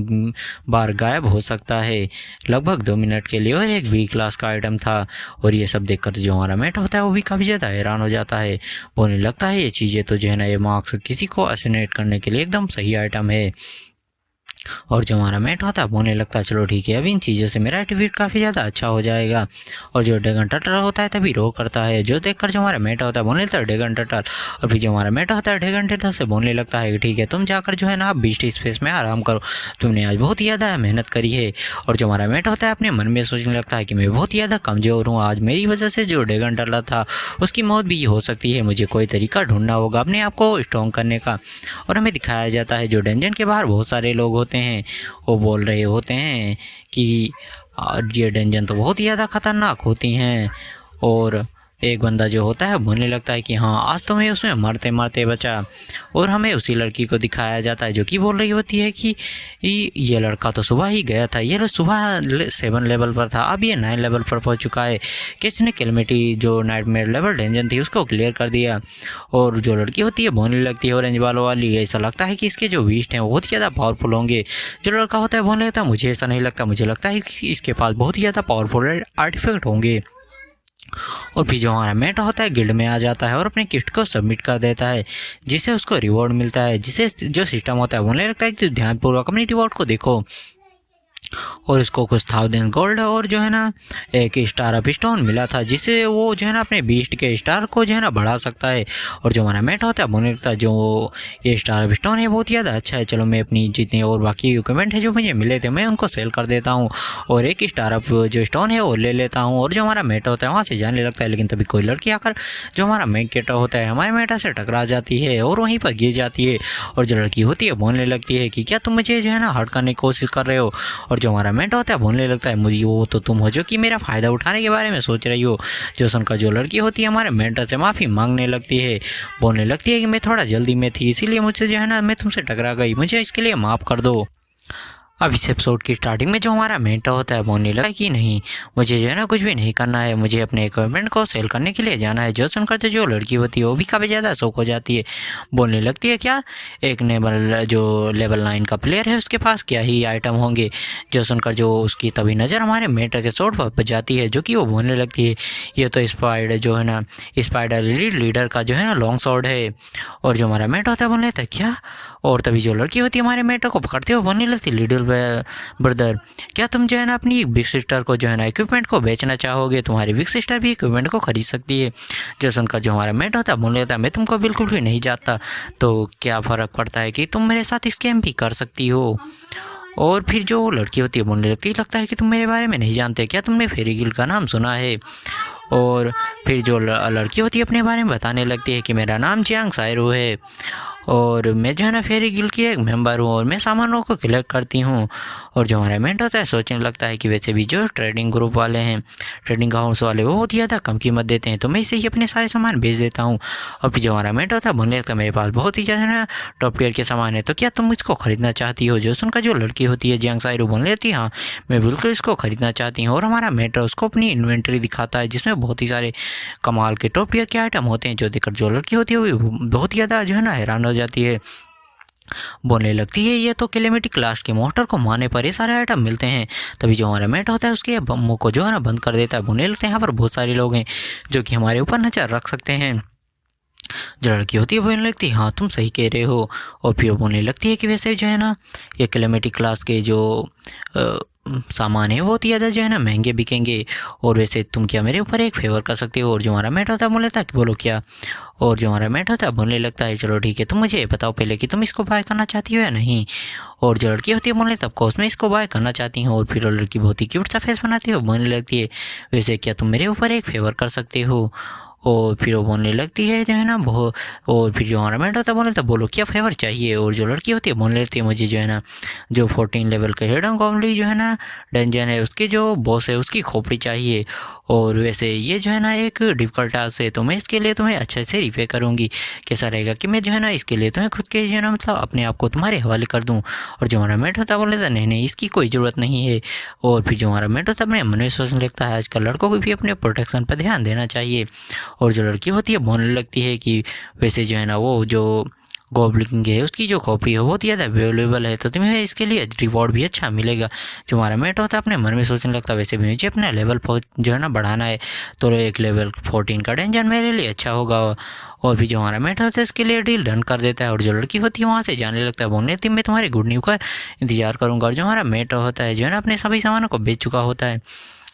बार गायब हो सकता है लगभग 2 मिनट के लिए, और एक बी क्लास का आइटम था। और ये सब देखकर तो जो हमारा मेट होता है वो भी काफ़ी ज़्यादा हैरान हो जाता है, बोलने लगता है ये चीज़ें तो जो है ना ये मार्क्स किसी को असोसिएट करने के लिए एकदम सही आइटम है। और जो हमारा मेट होता है बोलने लगता है चलो ठीक है, अब इन चीज़ों से मेरा एटीट्यूड काफ़ी ज़्यादा अच्छा हो जाएगा। और जो ड्रैगन टर्टल होता है तभी रो करता है, जो देखकर जो हमारा मेट होता है बोलने लगता है ड्रैगन टर्टल। और फिर जो हमारा मेट होता है ड्रैगन टर्टल से बोलने लगता है कि ठीक है तुम जाकर जो है ना बीस्ट स्पेस में आराम करो, तुमने आज बहुत ही ज़्यादा मेहनत करी है। और जो हमारा मेट होता है अपने मन में सोचने लगता है कि मैं बहुत ही ज़्यादा कमज़ोर हूँ, आज मेरी वजह से जो ड्रैगन टर्टल था उसकी मौत भी हो सकती है, मुझे कोई तरीका ढूंढना होगा अपने आप को स्ट्रॉन्ग करने का। और हमें दिखाया जाता है जो डंजन के बाहर बहुत सारे लोग होते हैं वो बोल रहे होते हैं कि ये डंजन तो बहुत ही ज़्यादा खतरनाक होती हैं। और एक बंदा जो होता है बोलने लगता है कि हाँ आज तो मैं उसमें मरते मरते बचा। और हमें उसी लड़की को दिखाया जाता है जो कि बोल रही होती है कि ये लड़का तो सुबह ही गया था, ये सुबह 7 लेवल पर था, अब ये 9 लेवल पर पहुंच चुका है, किसने कैलेमिटी जो नाइटमेयर लेवल डंजन थी उसको क्लियर कर दिया। और जो लड़की होती है बोलने लगती है ऑरेंज बालों वाली, ऐसा लगता है कि इसके जो बीस्ट हैं वो बहुत ही ज़्यादा पावरफुल होंगे। जो लड़का होता है बोलने लगता है मुझे ऐसा नहीं लगता, मुझे लगता है कि इसके पास बहुत ही ज़्यादा पावरफुल आर्टिफैक्ट होंगे। और फिर जो हमारा मेट होता है गिल्ड में आ जाता है और अपने गिफ्ट को सबमिट कर देता है, जिससे उसको रिवॉर्ड मिलता है। जिसे जो सिस्टम होता है बोलने लगता है कि ध्यानपूर्वक अपनी रिवॉर्ड को देखो। और इसको कुछ 1000 गोल्ड और जो है ना एक स्टार अप स्टोन मिला था, जिससे वो जो है ना अपने बीस्ट के स्टार को जो है ना बढ़ा सकता है। और जो हमारा मेट होता है बोलने लगता है जो ये स्टार अप स्टोन है बहुत ही ज़्यादा अच्छा है, चलो मैं अपनी जितने और बाकी इक्विपमेंट है जो मुझे मिले थे मैं उनको सेल कर देता हूँ और एक स्टार अप जो स्टोन है वो ले लेता हूँ। और जो हमारा मेट होता है वहाँ से जाने लगता है, लेकिन तभी कोई लड़की आकर जो हमारा मेट होता है हमारे मेटा से टकरा जाती है और वहीं पर गिर जाती है। और जो लड़की होती है बोलने लगती है कि क्या तुम मुझे जो है ना हर्ट करने की कोशिश कर रहे हो। और जो हमारा मेट होता है बोलने लगता है मुझे वो तो तुम हो जो कि मेरा फ़ायदा उठाने के बारे में सोच रही हो। जो सुनकर जो लड़की होती है हमारे मेंटर से माफ़ी मांगने लगती है, बोलने लगती है कि मैं थोड़ा जल्दी में थी इसीलिए मुझसे जो है ना मैं तुमसे टकरा गई, मुझे इसके लिए माफ़ कर दो। अब इस एपिसोड की स्टार्टिंग में जो हमारा मेंटर होता है बोलने लगा कि नहीं मुझे जो है ना कुछ भी नहीं करना है, मुझे अपने इक्विपमेंट को सेल करने के लिए जाना है। जो सुनकर तो जो लड़की होती है वो भी काफ़ी ज़्यादा शौक हो जाती है, बोलने लगती है क्या एक लेवल 9 का प्लेयर है उसके पास क्या ही आइटम होंगे। जो सुनकर जो उसकी तभी नज़र हमारे मेंटर के शॉट पर जाती है, जो कि वो बोलने लगती है ये तो स्पाइडर जो है ना स्पाइडर लीडर का जो है ना लॉन्ग शॉट है। और जो हमारा मेंटर होता है बोलने लगता है क्या। और तभी जो लड़की होती है हमारे मेंटर को पकड़ते हुए बोलने लगती है लिटिल ब्रदर क्या तुम जो है ना अपनी बिग सिस्टर को जो है ना इक्विपमेंट को बेचना चाहोगे, तुम्हारी बिग सिस्टर भी इक्विपमेंट को खरीद सकती है। जो सुनकर जो हमारा मेट होता है बोलने लगता है मैं तुमको बिल्कुल भी नहीं जानता, तो क्या फ़र्क पड़ता है कि तुम मेरे साथ स्कैम भी कर सकती हो। और फिर जो लड़की होती है बोलने लगती है लगता है कि तुम मेरे बारे में नहीं जानते, क्या तुमने फेरी गिल्ड का नाम सुना है। और फिर जो लड़की होती है अपने बारे में बताने लगती है कि मेरा नाम जियांग सायरू है और मैं जो है ना फेरी गिल्ड की एक मेंबर हूँ और मैं सामानों को कलेक्ट करती हूँ। और जो हमारा मेंट होता है सोचने लगता है कि वैसे भी जो ट्रेडिंग ग्रुप वाले हैं, ट्रेडिंग हाउस वाले वो बहुत ही ज़्यादा कम कीमत देते हैं, तो मैं इसे ही अपने सारे सामान बेच देता हूँ। और फिर जो हमारा मेंट होता है बोलने लगता है मेरे पास बहुत ही ज़्यादा ना टॉप टियर के सामान है, तो क्या तुम इसको खरीदना चाहती हो। जो सुनकर जो लड़की होती है जियांग सायरू बोलने लगती है हाँ मैं बिल्कुल इसको खरीदना चाहती हूँ। और हमारा मेंट उसको अपनी इन्वेंटरी दिखाता है जिसमें बहुत ही सारे कमाल के टॉप टियर के आइटम होते हैं, जो देखकर जो लड़की होती है वो बहुत ही ज़्यादा जो है ना हैरान हो जाती है, बोलने लगती है ये तो कैलेमिटी क्लास के मोस्टर को मारने पर ये सारे आइटम मिलते हैं। तभी जो हमारा मेट होता है उसके मुंह को जो है ना बंद कर देता है, बोलने लगते हैं यहाँ पर बहुत सारे लोग हैं जो कि हमारे ऊपर नज़र रख सकते हैं। जो लड़की होती है बोलने लगती है हाँ तुम सही कह रहे हो। और फिर वो बोलने लगती है कि वैसे जो है ना ये कैलेमिटी क्लास के जो सामान है वो बहुत ज़्यादा जो है ना महंगे बिकेंगे, और वैसे तुम क्या मेरे ऊपर एक फेवर कर सकते हो। और जो हमारा मेट होता है बोले था कि बोलो क्या। और जो हमारा मेट होता है बोलने लगता है चलो ठीक है तुम मुझे बताओ पहले कि तुम इसको बाय करना चाहती हो या नहीं। और जो लड़की होती है बोलने तब कोर्स मैं इसको बाय करना चाहती हूँ। और फिर वो लड़की बहुत ही क्यूट सा फेस बनाती है, बोलने लगती है वैसे क्या तुम मेरे ऊपर एक फेवर कर सकते हो। और फिर वो बोलने लगती है जो है ना बहुत। और फिर जो हमारा मेट होता है बोले तो बोलो क्या फेवर चाहिए। और जो लड़की होती है बोलने लगती है मुझे जो है ना जो 14 लेवल के हिडन गॉब्लिन जो है ना डंजन है उसके जो बॉस है उसकी खोपड़ी चाहिए। और वैसे ये जो है ना एक डिफ़िकल्ट टास्क है, तो मैं इसके लिए तुम्हें अच्छे से रिपे करूँगी। कैसा रहेगा कि मैं जो है ना इसके लिए तुम्हें खुद के जो है ना मतलब अपने आप को तुम्हारे हवाले कर दूँ। और जो हमारा मेट होता है बोले था नहीं नहीं इसकी कोई ज़रूरत नहीं है। और फिर जो हमारा मेट होता है अपने मन में सोचने लगता है आजकल लड़कों को भी अपने प्रोटेक्शन पर ध्यान देना चाहिए। और जो लड़की होती है बोलने लगती है कि वैसे जो है ना वो जो गॉब्लिन है उसकी जो कॉपी है बहुत ज़्यादा अवेलेबल है, तो तुम्हें इसके लिए रिवॉर्ड भी अच्छा मिलेगा। जो हमारा मेट होता है अपने मन में सोचने लगता है वैसे भी मुझे अपना लेवल जो है ना बढ़ाना है, तो एक लेवल 14 का डेंजर मेरे लिए अच्छा होगा। और भी जो हमारा मेट होता है इसके लिए डील डन कर देता है, और जो लड़की होती है वहाँ से जाने लगता है बोलने थी मैं तुम्हारी गुड न्यूज़ का इंतजार करूँगा। और जो हमारा मेट होता है जो है ना अपने सभी सामानों को बेच चुका होता है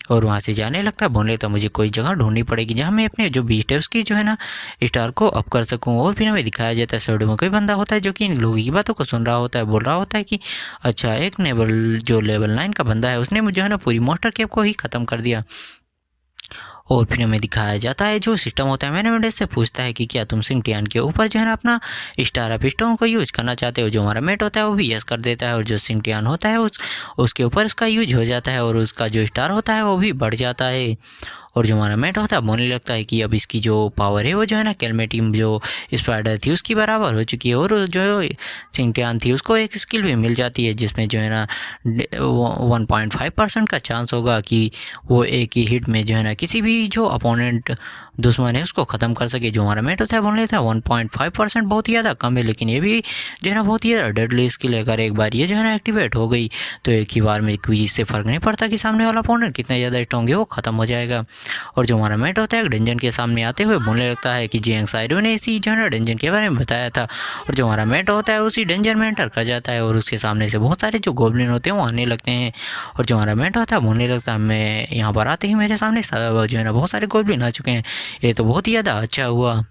और वहाँ से जाने लगता है बोलने तो मुझे कोई जगह ढूंढनी पड़ेगी जहाँ मैं अपने जो बीस्ट है उसकी जो है ना स्टार को अप कर सकूँ। और फिर हमें दिखाया जाता है साइड में कोई बंदा होता है जो कि इन लोगों की बातों को सुन रहा होता है, बोल रहा होता है कि अच्छा एक लेवल 9 का बंदा है उसने जो है ना पूरी मोस्टर कैप को ही ख़त्म कर दिया। और फिर हमें दिखाया जाता है जो सिस्टम होता है मैंने से पूछता है कि क्या तुम सिंटियान के ऊपर जो है ना अपना स्टार अप स्टोन को यूज करना चाहते हो। जो हमारा मेट होता है वो भी यस कर देता है, और जो सिंटियान होता है उसके ऊपर उसका यूज हो जाता है और उसका जो स्टार होता है वो भी बढ़ जाता है। और जो हमारा मेट होता है बोलने लगता है कि अब इसकी जो पावर है वो जो है ना कैलमेटियम जो स्पाइडर थी उसकी बराबर हो चुकी है, और जो सिंटियान थी उसको एक स्किल भी मिल जाती है जिसमें जो है ना 1.5% का चांस होगा कि वो एक ही हिट में जो है ना किसी भी जो अपोनेंट दुश्मन है उसको ख़त्म कर सके। जो हमारा मेट होता है बोलने था 1.5% बहुत ही ज़्यादा कम है, लेकिन ये भी जो है ना बहुत ही ज़्यादा डेडली स्किल है। अगर एक बार ये जो है ना एक्टिवेट हो गई तो एक ही बार में कोई इससे फ़र्क नहीं पड़ता कि सामने वाला अपोनेंट कितना ज़्यादा स्ट्रॉन्ग है, वो ख़त्म हो जाएगा। और जो हमारा मेट होता है डेंजन के सामने आते हुए बोलने लगता है कि जियांग साइरो ने इसी जो है ना डेंजन के बारे में बताया था। और जो हमारा मेट होता है उसी डेंजन में एंटर कर जाता है और उसके सामने से बहुत सारे जो गोब्लिन होते हैं वो आने लगते हैं। और जो हमारा मेट होता है बोलने लगता है मैं यहाँ पर आते ही मेरे सामने जो है ना बहुत सारे गोब्लिन आ चुके हैं, ये तो बहुत ही ज़्यादा अच्छा हुआ।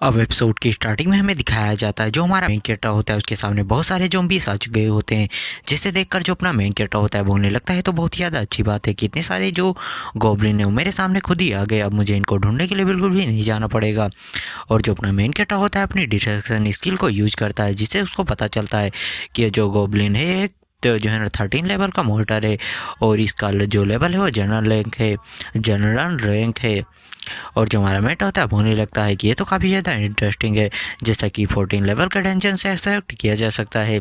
अब एपिसोड की स्टार्टिंग में हमें दिखाया जाता है जो हमारा मेन कैरेक्टर होता है उसके सामने बहुत सारे ज़ॉम्बीज़ आ चुके होते हैं, जिसे देखकर जो अपना मेन कैरेक्टर होता है बोलने लगता है तो बहुत ही ज़्यादा अच्छी बात है कि इतने सारे जो गॉब्लिन है वो मेरे सामने खुद ही आ गए, अब मुझे इनको ढूंढने के लिए बिल्कुल भी नहीं जाना पड़ेगा। और जो अपना मेन कैरेक्टर होता है अपनी डिटेक्शन स्किल को यूज करता है जिससे उसको पता चलता है कि जो गॉब्लिन है एक तो जो है ना 13 लेवल का मोर्टर है और इसका जो लेवल है वो जनरल रैंक है। और जो हमारा मेट होता है होने लगता है कि ये तो काफ़ी ज़्यादा इंटरेस्टिंग है, जैसा कि 14 लेवल का डेंजन से एक्सेप्ट किया जा सकता है।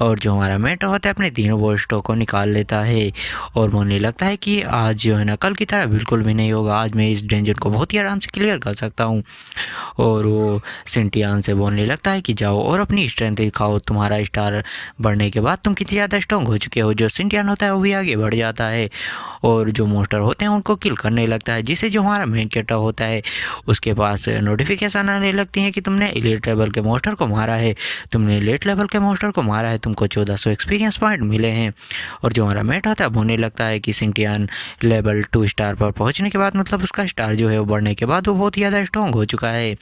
और जो हमारा मेट होता है अपने तीनों बोस्टों को निकाल लेता है और होने लगता है कि आज जो है ना कल की तरह बिल्कुल भी नहीं होगा, आज मैं इस डेंजन को बहुत ही आराम से क्लियर कर सकता हूँ। और वो सिंटियान से बोलने लगता है कि जाओ और अपनी स्ट्रेंथ दिखाओ, तुम्हारा स्टार बढ़ने के बाद तुम कितनी ज़्यादा स्ट्रॉन्ग हो चुके हो। जो सिंटियान होता है वो भी आगे बढ़ जाता है और जो मोस्टर होते हैं उनको किल करने लगता है, जिससे जो हमारा मेन कैरेक्टर होता है उसके पास नोटिफिकेशन आने लगती है कि तुमने एलीट लेवल के मोस्टर को मारा है, तुमने एलीट लेवल के मोस्टर को मारा है, तुमको 1400 एक्सपीरियंस पॉइंट मिले हैं। और जो हमारा मेट होता है होने लगता है कि सिंटियान लेवल 2 स्टार पर पहुंचने के बाद मतलब उसका स्टार जो है वो बढ़ने के बाद वो बहुत ही ज़्यादा स्ट्रॉन्ग हो चुका है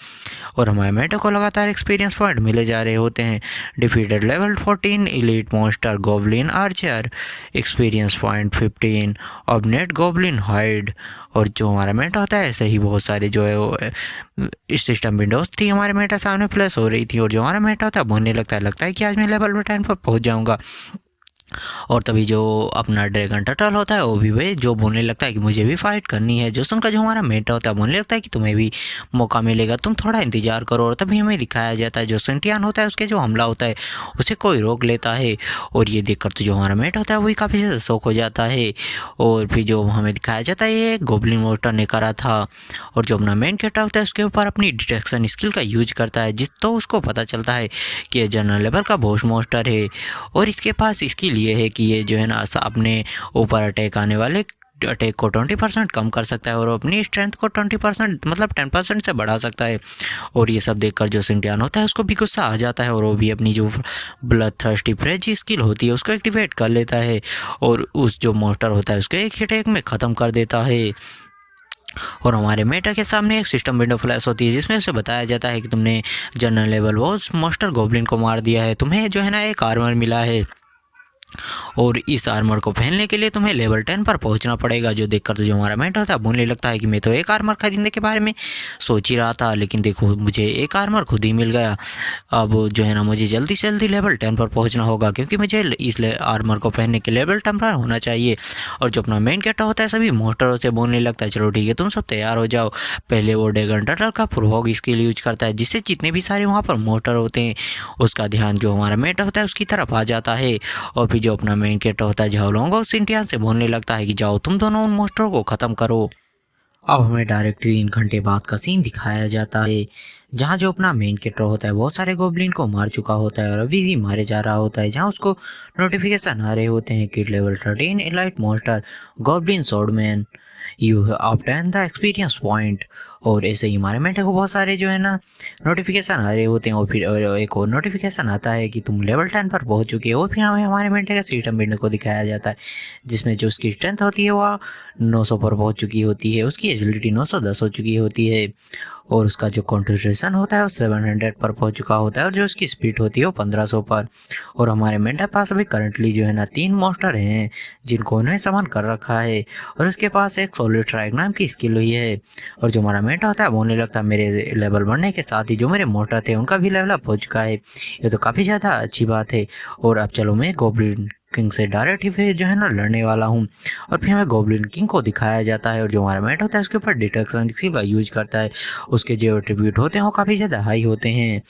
और हमारे मेटो को लगातार एक्सपीरियंस पॉइंट मिले जा रहे होते हैं। Defeated level 14 elite मोस्टर goblin Archer, experience point 15 अब नेट गॉब्लिन हाइड। और जो हमारा मेटा होता है ऐसे ही बहुत सारे जो है वो इस सिस्टम विंडोज थी हमारे मेटा सामने प्लस हो रही थी। और जो हमारा मेटा होता है बोलने लगता है कि आज मैं लेवल 10 पर पहुंच जाऊंगा। और तभी जो अपना ड्रैगन टर्टल होता है वो भी भाई जो बोलने लगता है कि मुझे भी फाइट करनी है। जो सुनकर जो हमारा मेटा होता है बोलने लगता है कि तुम्हें भी मौका मिलेगा, तुम थोड़ा इंतजार करो। और तभी हमें दिखाया जाता है जो सेंटियान होता है उसके जो हमला होता है उसे कोई रोक लेता है और ये देखकर तो जो हमारा मेट होता है वही काफ़ी ज़्यादा शौक हो जाता है। और फिर जो हमें दिखाया जाता है ये गोब्लिन मोस्टर ने करा था और जो अपना मेन कैरेक्टर होता है उसके ऊपर अपनी डिटेक्शन स्किल का यूज करता है, जिस तो उसको पता चलता है कि ये जनरल लेवल का बॉस मोस्टर है और इसके पास स्किल ये है कि ये जो है ना अपने ऊपर अटैक आने वाले अटैक को 20% कम कर सकता है और अपनी स्ट्रेंथ को 20% मतलब 10% से बढ़ा सकता है। और ये सब देखकर जो सिंटियान होता है उसको भी गुस्सा आ जाता है और वो भी अपनी जो ब्लड थर्स्टी फ्रेजी स्किल होती है उसको एक्टिवेट कर लेता है और उस जो मोस्टर होता है उसको एक अटैक में ख़त्म कर देता है। और हमारे मेटा के सामने एक सिस्टम विंडो फ्लैश होती है जिसमें उसे बताया जाता है कि तुमने जनरल लेवल बॉस मोस्टर गॉब्लिन को मार दिया है, तुम्हें जो है ना एक आर्मर मिला है और इस आर्मर को पहनने के लिए तुम्हें लेवल 10 पर पहुंचना पड़ेगा। जो देखकर तो जो हमारा मेट होता है बोलने लगता है कि मैं तो एक आर्मर खरीदने के बारे में सोच ही रहा था, लेकिन देखो मुझे एक आर्मर खुद ही मिल गया। अब जो है ना मुझे जल्दी से जल्दी लेवल 10 पर पहुंचना होगा क्योंकि मुझे इस आर्मर को पहनने के लेवल 10 पर होना चाहिए। और जो अपना मेन कैरेक्टर होता है सभी मोस्टरों से बोलने लगता है चलो ठीक है तुम सब तैयार हो जाओ। पहले वो ड्रैगन टर्टल का प्रोग स्किल यूज करता है जिससे जितने भी सारे वहाँ पर मोस्टर होते हैं उसका ध्यान जो हमारा मेट होता है उसकी तरफ आ जाता है। और फिर जो अपना मेन कैरेक्टर होता है झाओलोंग और सिंटियान से बोलने लगता है कि जाओ तुम दोनों उन मोस्टरों को ख़त्म करो। अब हमें डायरेक्ट 3 घंटे बाद का सीन दिखाया जाता है, जहाँ जो अपना मेन कैरेक्टर होता है बहुत सारे गोब्लिन को मार चुका होता है और अभी भी मारे जा रहा होता है, जहाँ उसको नोटिफिकेशन आ रहे होते हैं कि level 13 elite monster goblin swordsman you obtain the experience point. और ऐसे ही हमारे मेंटे को बहुत सारे जो है ना नोटिफिकेशन आ रहे होते हैं और फिर एक और नोटिफिकेशन आता है कि तुम लेवल 10 पर पहुंच चुके हो। और फिर हमें हमारे मेंटे का सिस्टम बिल्ड को दिखाया जाता है, जिसमें जो उसकी स्ट्रेंथ होती है वो 900 पर पहुंच चुकी होती है, उसकी एजिलिटी 910 हो चुकी होती है और उसका जो कॉन्ट्रीब्यूशन होता है वो 700 पर पहुंच चुका होता है और जो उसकी स्पीड होती है वो 1500 पर। और हमारे मेंढा पास अभी करंटली जो है ना 3 मॉन्स्टर हैं जिनको उन्हें सामान कर रखा है और उसके पास एक सॉलिड ट्राइक नाम की स्किल हुई है। और जो हमारा मेंढा होता है वो होने लगता है मेरे लेवल बढ़ने के साथ ही जो मेरे मॉन्स्टर थे उनका भी लेवल अप हो चुका है। ये तो काफ़ी ज़्यादा अच्छी बात है। और अब चलो मैं गोब्लिन किंग से डायरेक्ट ही फिर जो है ना लड़ने वाला हूँ। और फिर हमें गोब्लिन किंग को दिखाया जाता है और जो हमारा मेट होता है उसके ऊपर डिटेक्शन स्किल का यूज करता है। उसके जो एट्रीब्यूट होते हैं वो काफ़ी ज़्यादा हाई होते हैं।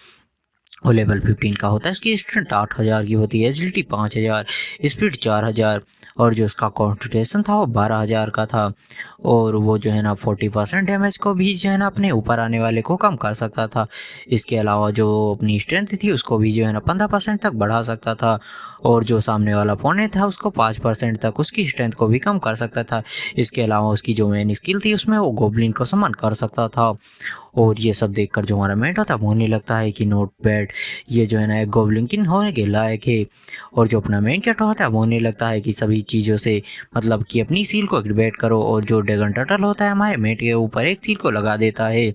वो लेवल 15 का होता है, उसकी स्ट्रेंथ 8000 की होती है, एजिलिटी 5000, स्पीड 4000 और जो उसका कॉन्स्टिट्यूशन था वो 12000 का था। और वो जो है ना 40% डैमेज को भी जो है ना अपने ऊपर आने वाले को कम कर सकता था। इसके अलावा जो अपनी स्ट्रेंथ थी उसको भी जो है ना 15% तक बढ़ा सकता था और जो सामने वाला अपोनेंट था उसको 5% तक उसकी स्ट्रेंथ को भी कम कर सकता था। इसके अलावा उसकी जो मेन स्किल थी उसमें वो गोब्लिन को समन कर सकता था। और ये सब देखकर जो हमारा मेट होता है वो होने लगता है कि नोट बैड, ये जो है ना एक गोब्लिन किंग होने के लायक है। और जो अपना मेन कैरेक्टर होता है वो होने लगता है कि सभी चीज़ों से मतलब कि अपनी सील को एक्टिवेट करो और जो ड्रैगन टर्टल होता है हमारे मेट के ऊपर एक सील को लगा देता है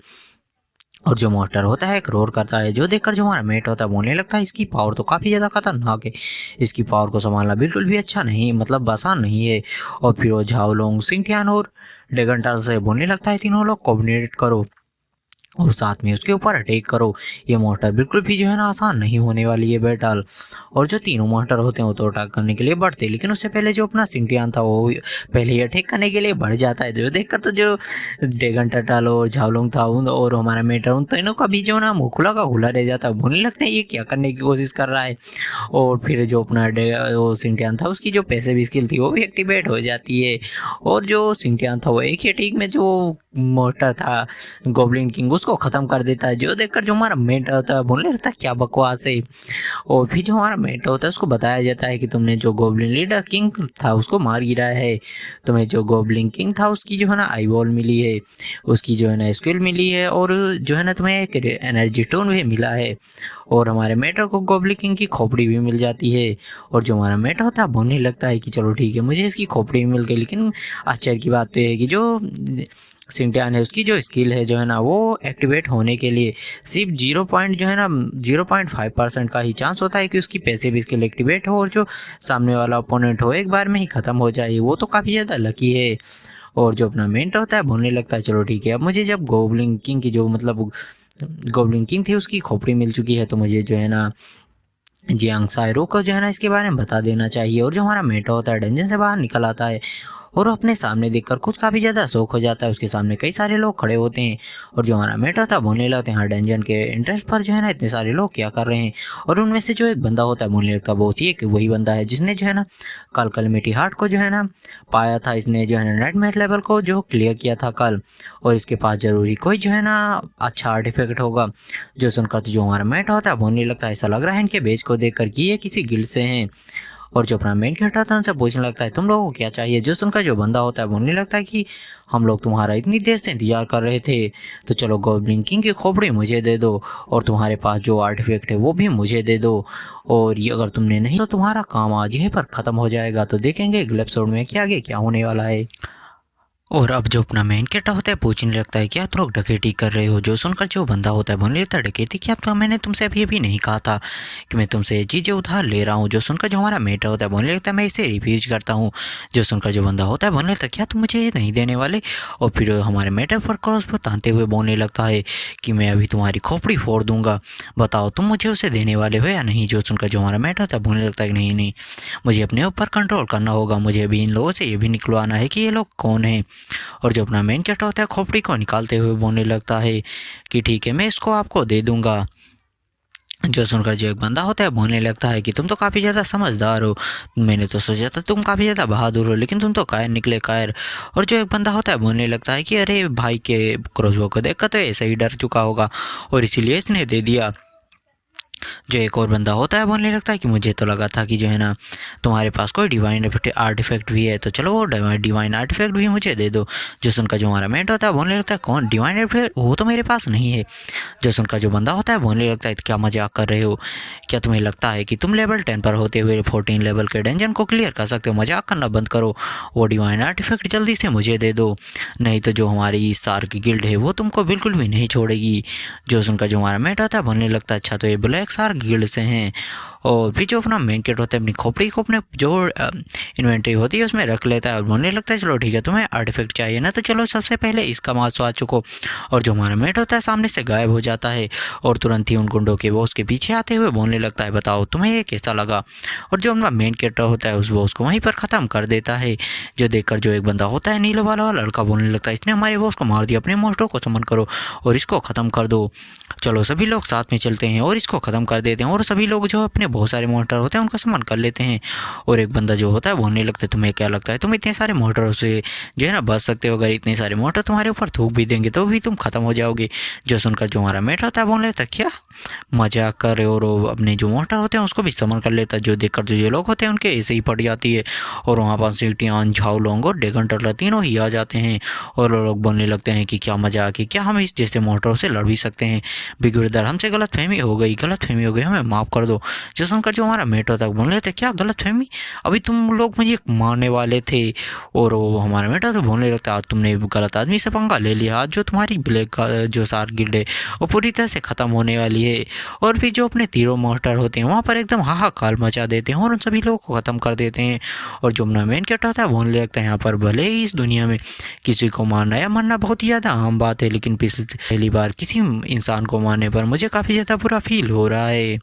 और जो मॉन्स्टर होता है एक रोर करता है, जो देखकर जो हमारा मेट होता है बोलने लगता है इसकी पावर तो काफ़ी ज़्यादा खतरनाक है, इसकी पावर को संभालना बिल्कुल भी अच्छा नहीं मतलब आसान नहीं है। और फिर वो झाओलोंग सिंटियान और ड्रैगन टर्टल से बोलने लगता है तीनों लोग कोऑर्डिनेट करो और साथ में उसके ऊपर अटैक करो। ये मॉन्स्टर बिल्कुल भी जो है ना आसान नहीं होने वाली है बैटल। और जो तीनों मॉन्स्टर होते हैं वो तो अटैक करने के लिए बढ़ते हैं, लेकिन उससे पहले जो अपना सिंटियान था वो पहले ही अटैक करने के लिए बढ़ जाता है। जो देखकर तो जो ड्रैगन टर्टल और झावलोंग था उन और हमारा मेटर उन तीनों का भी जो ना मुँह खुला का खुला रह जाता है, बोलने लगते हैं ये क्या करने की कोशिश कर रहा है। और फिर जो अपना वो सिंटियान था उसकी जो पैसिव स्किल थी वो भी एक्टिवेट हो जाती है और जो सिंटियान था वो एक ही अटैक में जो मॉन्स्टर था गोब्लिन किंग उसको ख़त्म कर देता है। जो देखकर जो हमारा मेट होता है बोलने लगता है क्या बकवास है। और फिर जो हमारा मेट होता है उसको बताया जाता है कि तुमने जो गोब्लिन लीडर किंग था उसको मार गिरा है, तुम्हें जो गोब्लिन किंग था उसकी जो है ना आई बॉल मिली है, उसकी जो है ना स्किल मिली है और जो है ना तुम्हें एक एनर्जी स्टोन भी मिला है और हमारे मेटर को गोब्लिन किंग की खोपड़ी भी मिल जाती है। और जो हमारा मेटर होता है बोलने लगता है कि चलो ठीक है मुझे इसकी खोपड़ी मिल गई, लेकिन आश्चर्य की बात तो है कि जो सिंटियान है उसकी जो स्किल है जो है ना वो एक्टिवेट होने के लिए सिर्फ 0.5% का ही चांस होता है कि उसकी पैसिव स्किल एक्टिवेट हो और जो सामने वाला ओपोनेंट हो एक बार में ही ख़त्म हो जाए। वो तो काफ़ी ज़्यादा लकी है। और जो अपना मेंट होता है बोलने लगता है चलो ठीक है अब मुझे जब गोब्लिन किंग की जो मतलब गोब्लिन किंग थी उसकी खोपड़ी मिल चुकी है तो मुझे जो है ना जियांग साइरो को जो है ना इसके बारे में बता देना चाहिए। और जो हमारा मेटा होता है डंजन से बाहर निकल आता है और अपने सामने देखकर कुछ काफ़ी ज़्यादा शौक हो जाता है। उसके सामने कई सारे लोग खड़े होते हैं और जो हमारा मेटा था बोलने लगते हैं हाँ डंजन के इंटरेस्ट पर जो है ना इतने सारे लोग क्या कर रहे हैं। और उनमें से जो एक बंदा होता है बोलने लगता है वो कि वही बंदा है जिसने जो है ना कल कलमिटी हार्ट को जो है ना पाया था, इसने जो है ना नाइटमेयर लेवल को जो क्लियर किया था कल और इसके पास ज़रूरी कोई जो है ना अच्छा आर्टिफैक्ट होगा। जो सुनकर तो जो हमारा मेट होता है बोलने लगता है ऐसा लग रहा है इनके बेच को देखकर कि ये किसी गिल्ड से हैं। और जो अपना मेन कैरेक्टर था उनसे पूछने लगता है तुम लोगों को क्या चाहिए। जो सुनकर जो बंदा होता है बोलने लगता है कि हम लोग तुम्हारा इतनी देर से इंतजार कर रहे थे, तो चलो गोब्लिन किंग की खोपड़ी मुझे दे दो और तुम्हारे पास जो आर्टिफैक्ट है वो भी मुझे दे दो और ये अगर तुमने नहीं तो तुम्हारा काम आज यहीं पर ख़त्म हो जाएगा। तो देखेंगे अगले एपिसोड में क्या आगे क्या होने वाला है। और अब जो अपना मेन कैरेक्टर होता है पूछने लगता है क्या तुम लोग डकैती कर रहे हो। जो सुनकर जो बंदा होता है बोलने लगता है डकैती क्या, तो मैंने तुमसे अभी नहीं कहा था कि मैं तुमसे ये चीज़ें उधार ले रहा हूँ। जो सुनकर जो हमारा मेटर होता है बोलने लगता है मैं इसे रिफ्यूज करता हूँ। जो सुनकर जो बंदा होता है बोलने लगता है क्या तुम मुझे ये नहीं देने वाले। और फिर हमारे मेटर पर क्रॉस पर तानते हुए बोलने लगता है कि मैं अभी तुम्हारी खोपड़ी फोड़ दूंगा, बताओ तुम मुझे उसे देने वाले हो या नहीं। जो सुनकर जो हमारा मेटर होता है बोलने लगता है कि नहीं मुझे अपने ऊपर कंट्रोल करना होगा, मुझे अभी इन लोगों से ये भी निकलवाना है कि ये लोग कौन हैं। और जो अपना मेन कैरेक्टर होता है खोपड़ी को निकालते हुए बोलने लगता है कि ठीक है मैं इसको आपको दे दूंगा। जो सुनकर जो एक बंदा होता है बोलने लगता है कि तुम तो काफ़ी ज़्यादा समझदार हो, मैंने तो सोचा था तुम काफ़ी ज़्यादा बहादुर हो, लेकिन तुम तो कायर निकले कायर। और जो एक बंदा होता है बोलने लगता है कि अरे भाई के क्रॉसबो को देखकर तो ऐसे ही डर चुका होगा और इसीलिए इसने दे दिया। जो एक और बंदा होता है बोलने लगता है कि मुझे तो लगा था कि जो है ना तुम्हारे पास कोई डिवाइन आर्टिफैक्ट भी है, तो चलो वो डिवाइन आर्टिफैक्ट भी मुझे दे दो। जो सुनकर जो हमारा मेट होता है बोलने लगता है कौन डिवाइन आर्टिफैक्ट, वो तो मेरे पास नहीं है। जो सुनकर जो बंदा होता है बोलने लगता है क्या मजाक कर रहे हो, क्या तुम्हें लगता है कि तुम लेवल 10 पर होते हुए 14 लेवल के डंजन को क्लियर कर सकते हो, मजाक करना बंद करो, वो डिवाइन आर्टिफैक्ट जल्दी से मुझे दे दो, नहीं तो जो हमारी सार्क गिल्ड है वो तुमको बिल्कुल भी नहीं छोड़ेगी। जो सुनकर जो हमारा मेट होता है बोलने लगता है अच्छा तो ये ब्लैक सार्क गिल्ड से हैं। और फिर जो अपना मेन किट होता है अपनी खोपड़ी को अपने जो इन्वेंट्री होती है उसमें रख लेता है और बोलने लगता है चलो ठीक है तुम्हें आर्टिफैक्ट चाहिए ना, तो चलो सबसे पहले इसका मांस स्वाद चुको। और जो हमारा मेट होता है सामने से गायब हो जाता है और तुरंत ही उन गुंडों के बॉस के पीछे आते हुए बोलने लगता है बताओ तुम्हें ये कैसा लगा। और जो अपना मेन कैरेक्टर होता है उस बॉस को वहीं पर ख़त्म कर देता है। जो देखकर जो एक बंदा होता है नीले वाला लड़का बोलने लगता है इसने हमारे बॉस को मार दिया, अपने मोस्टो को समन करो और इसको ख़त्म कर दो। चलो सभी लोग साथ में चलते हैं और इसको ख़त्म कर देते हैं और सभी लोग जो अपने बहुत सारे मोटर होते हैं उनको समन कर लेते हैं। और एक बंदा जो होता है बोलने लगता है तुम्हें क्या लगता है तुम इतने सारे मोटरों से जो है ना बच सकते हो, अगर इतने सारे मोटर तुम्हारे ऊपर थूक भी देंगे तो भी तुम ख़त्म हो जाओगे। जो सुनकर जो हमारा मेट होता है बोलने लगता है क्या मजाक कर रहे हो, और वो अपने जो मोटर होते हैं उसको भी समन कर लेता है। जो देखकर जो लोग होते हैं उनके ऐसे ही पड़ जाती है और वहाँ पर सीटियान झाओ लोंग और ड्रैगन टर्टल तीनों ही आ जाते हैं और वो लोग बोलने लगते हैं कि क्या मजाक है, क्या हम इस जैसे मोटरों से लड़ भी सकते हैं, बिग ब्रदर हमसे गलतफहमी हो गई हमें माफ़ कर दो। जो सुनकर जो हमारा मेट होता है बोल रहे थे क्या गलतफहमी, अभी तुम लोग मुझे मारने वाले थे। और वो हमारा मेट होता बोलने लगता है आज तुमने गलत आदमी से पंगा ले लिया, आज जो तुम्हारी ब्लैक जो सार गिल्ड है वो पूरी तरह से ख़त्म होने वाली है। और फिर जो अपने तीरों मोस्टर होते हैं वहाँ पर एकदम हाहाकार मचा देते हैं और उन सभी लोगों को ख़त्म कर देते हैं। और जो अपना मेन कैरेक्टर होता है बोलने लगता है यहाँ पर भले ही इस दुनिया में किसी को मारना या मरना बहुत ही ज़्यादा आम बात है, लेकिन पहली बार किसी इंसान को मारने पर मुझे काफ़ी ज़्यादा बुरा फील हो रहा है।